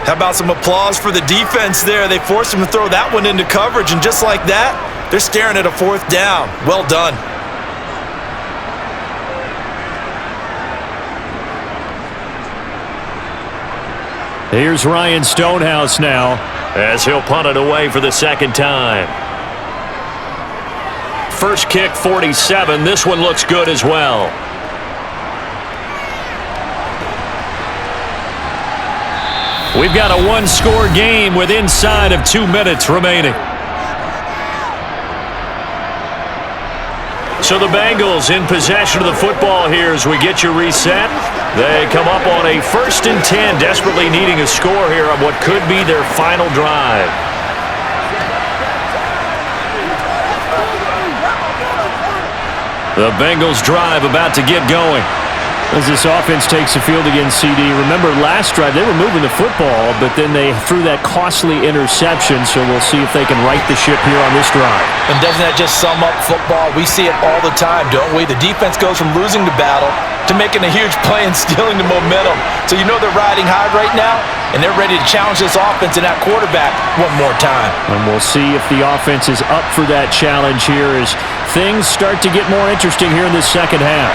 How about some applause for the defense there? They forced him to throw that one into coverage, and just like that, they're staring at a 4th down. Well done. Here's Ryan Stonehouse now as he'll punt it away for the second time. First kick, 47. This one looks good as well. We've got a one-score game with inside of 2 minutes remaining. So the Bengals in possession of the football here as we get you reset. They come up on a 1st and 10, desperately needing a score here on what could be their final drive. The Bengals drive about to get going. As this offense takes the field against CD, remember last drive they were moving the football, but then they threw that costly interception, so we'll see if they can right the ship here on this drive. And doesn't that just sum up football? We see it all the time, don't we? The defense goes from losing the battle to making a huge play and stealing the momentum. So you know they're riding high right now, and they're ready to challenge this offense and that quarterback one more time. And we'll see if the offense is up for that challenge here as things start to get more interesting here in this second half.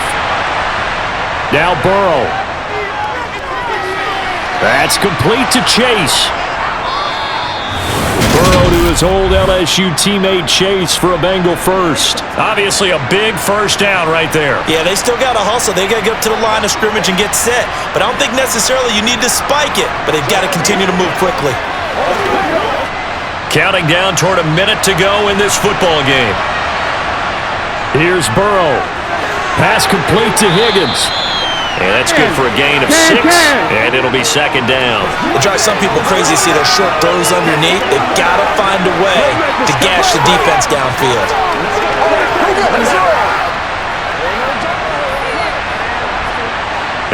Now Burrow. That's complete to Chase. Burrow to his old LSU teammate Chase for a Bengal first. Obviously a big first down right there. Yeah, they still got to hustle. They got to get up to the line of scrimmage and get set. But I don't think necessarily you need to spike it. But they've got to continue to move quickly. Counting down toward a minute to go in this football game. Here's Burrow. Pass complete to Higgins. And that's good for a gain of 6, and it'll be second down. It drives some people crazy to see those short throws underneath. They've got to find a way to gash the defense downfield.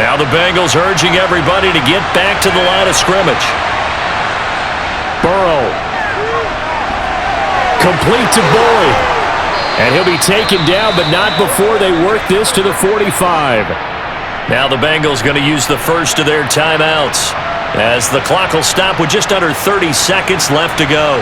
Now the Bengals urging everybody to get back to the line of scrimmage. Burrow. Complete to Boyd. And he'll be taken down, but not before they work this to the 45. Now the Bengals going to use the first of their timeouts as the clock will stop with just under 30 seconds left to go.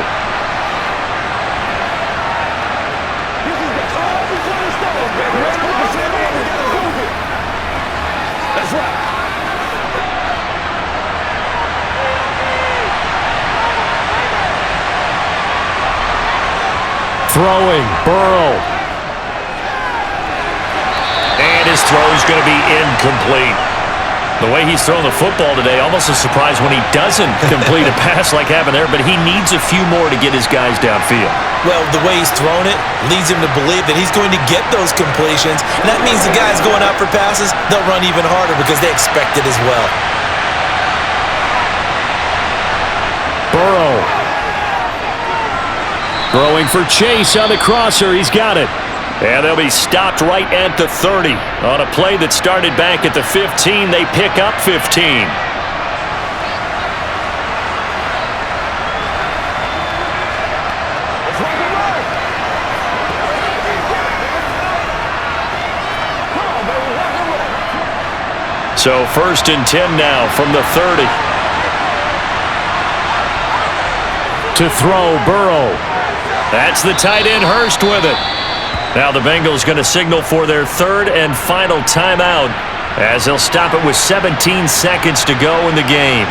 Throwing, Burrow. And his throw is going to be incomplete. The way he's throwing the football today, almost a surprise when he doesn't complete a pass like happened there, but he needs a few more to get his guys downfield. Well, the way he's thrown it leads him to believe that he's going to get those completions. And that means the guys going out for passes, they'll run even harder because they expect it as well. Burrow. Throwing for Chase on the crosser. He's got it. And they'll be stopped right at the 30. On a play that started back at the 15, they pick up 15. So 1st and 10 now from the 30. To throw, Burrow. That's the tight end, Hurst, with it. Now the Bengals going to signal for their 3rd and final timeout as they'll stop it with 17 seconds to go in the game.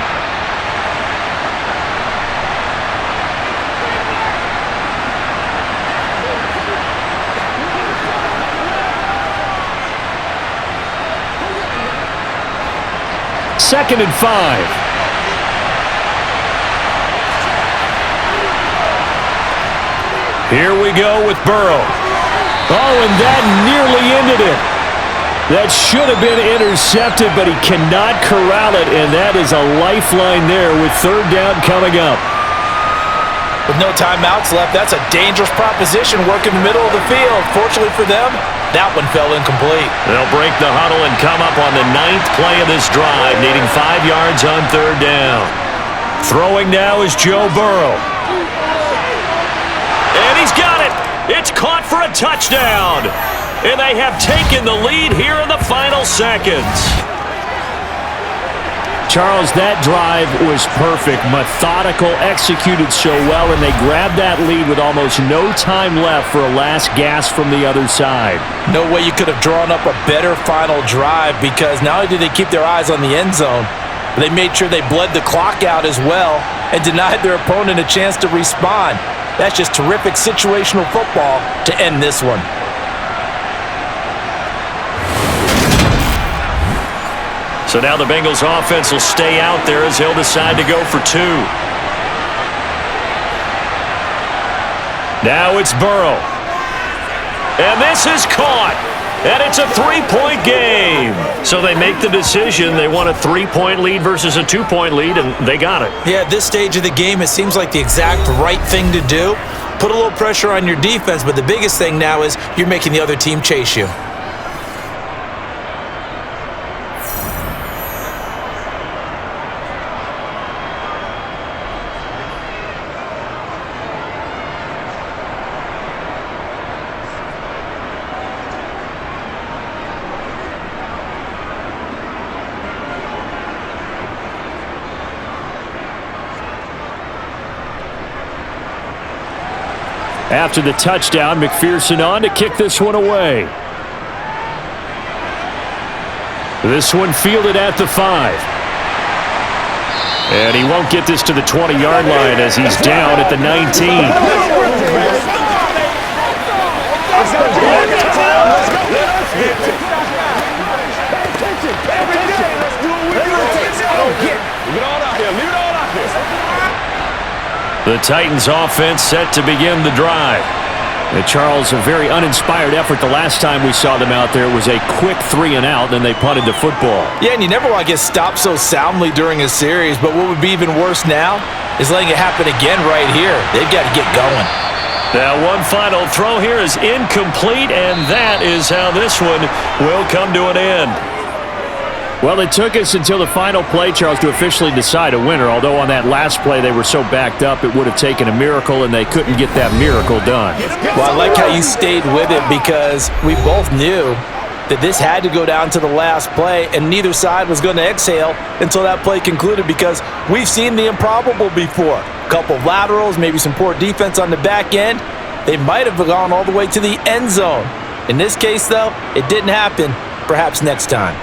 Second and 5. Here we go with Burrow. Oh, and that nearly ended it. That should have been intercepted, but he cannot corral it, and that is a lifeline there with 3rd down coming up. With no timeouts left, that's a dangerous proposition working the middle of the field. Fortunately for them, that one fell incomplete. They'll break the huddle and come up on the 9th play of this drive, needing 5 yards on 3rd down. Throwing now is Joe Burrow. And he's got it. It's caught for a touchdown. And they have taken the lead here in the final seconds. Charles, that drive was perfect. Methodical, executed so well, and they grabbed that lead with almost no time left for a last gasp from the other side. No way you could have drawn up a better final drive because not only did they keep their eyes on the end zone, But they made sure they bled the clock out as well and denied their opponent a chance to respond. That's just terrific situational football to end this one. So now the Bengals offense will stay out there as he'll decide to go for 2. Now it's Burrow. And this is caught. And it's a 3-point game. So they make the decision. They want a 3-point lead versus a 2-point lead, and they got it. Yeah, at this stage of the game, it seems like the exact right thing to do. Put a little pressure on your defense, but the biggest thing now is you're making the other team chase you. After the touchdown, McPherson on to kick this one away. This one fielded at the 5. And he won't get this to the 20-yard line as he's down at the 19. The Titans offense set to begin the drive. And Charles, a very uninspired effort the last time we saw them out there. It was a quick 3-and-out, then they punted the football. Yeah, and you never want to get stopped so soundly during a series, but what would be even worse now is letting it happen again right here. They've got to get going. Now one final throw here is incomplete, and that is how this one will come to an end. Well, it took us until the final play, Charles, to officially decide a winner, although on that last play they were so backed up it would have taken a miracle, and they couldn't get that miracle done. Well, I like how you stayed with it because we both knew that this had to go down to the last play, and neither side was going to exhale until that play concluded because we've seen the improbable before. A couple of laterals, maybe some poor defense on the back end. They might have gone all the way to the end zone. In this case, though, it didn't happen. Perhaps next time.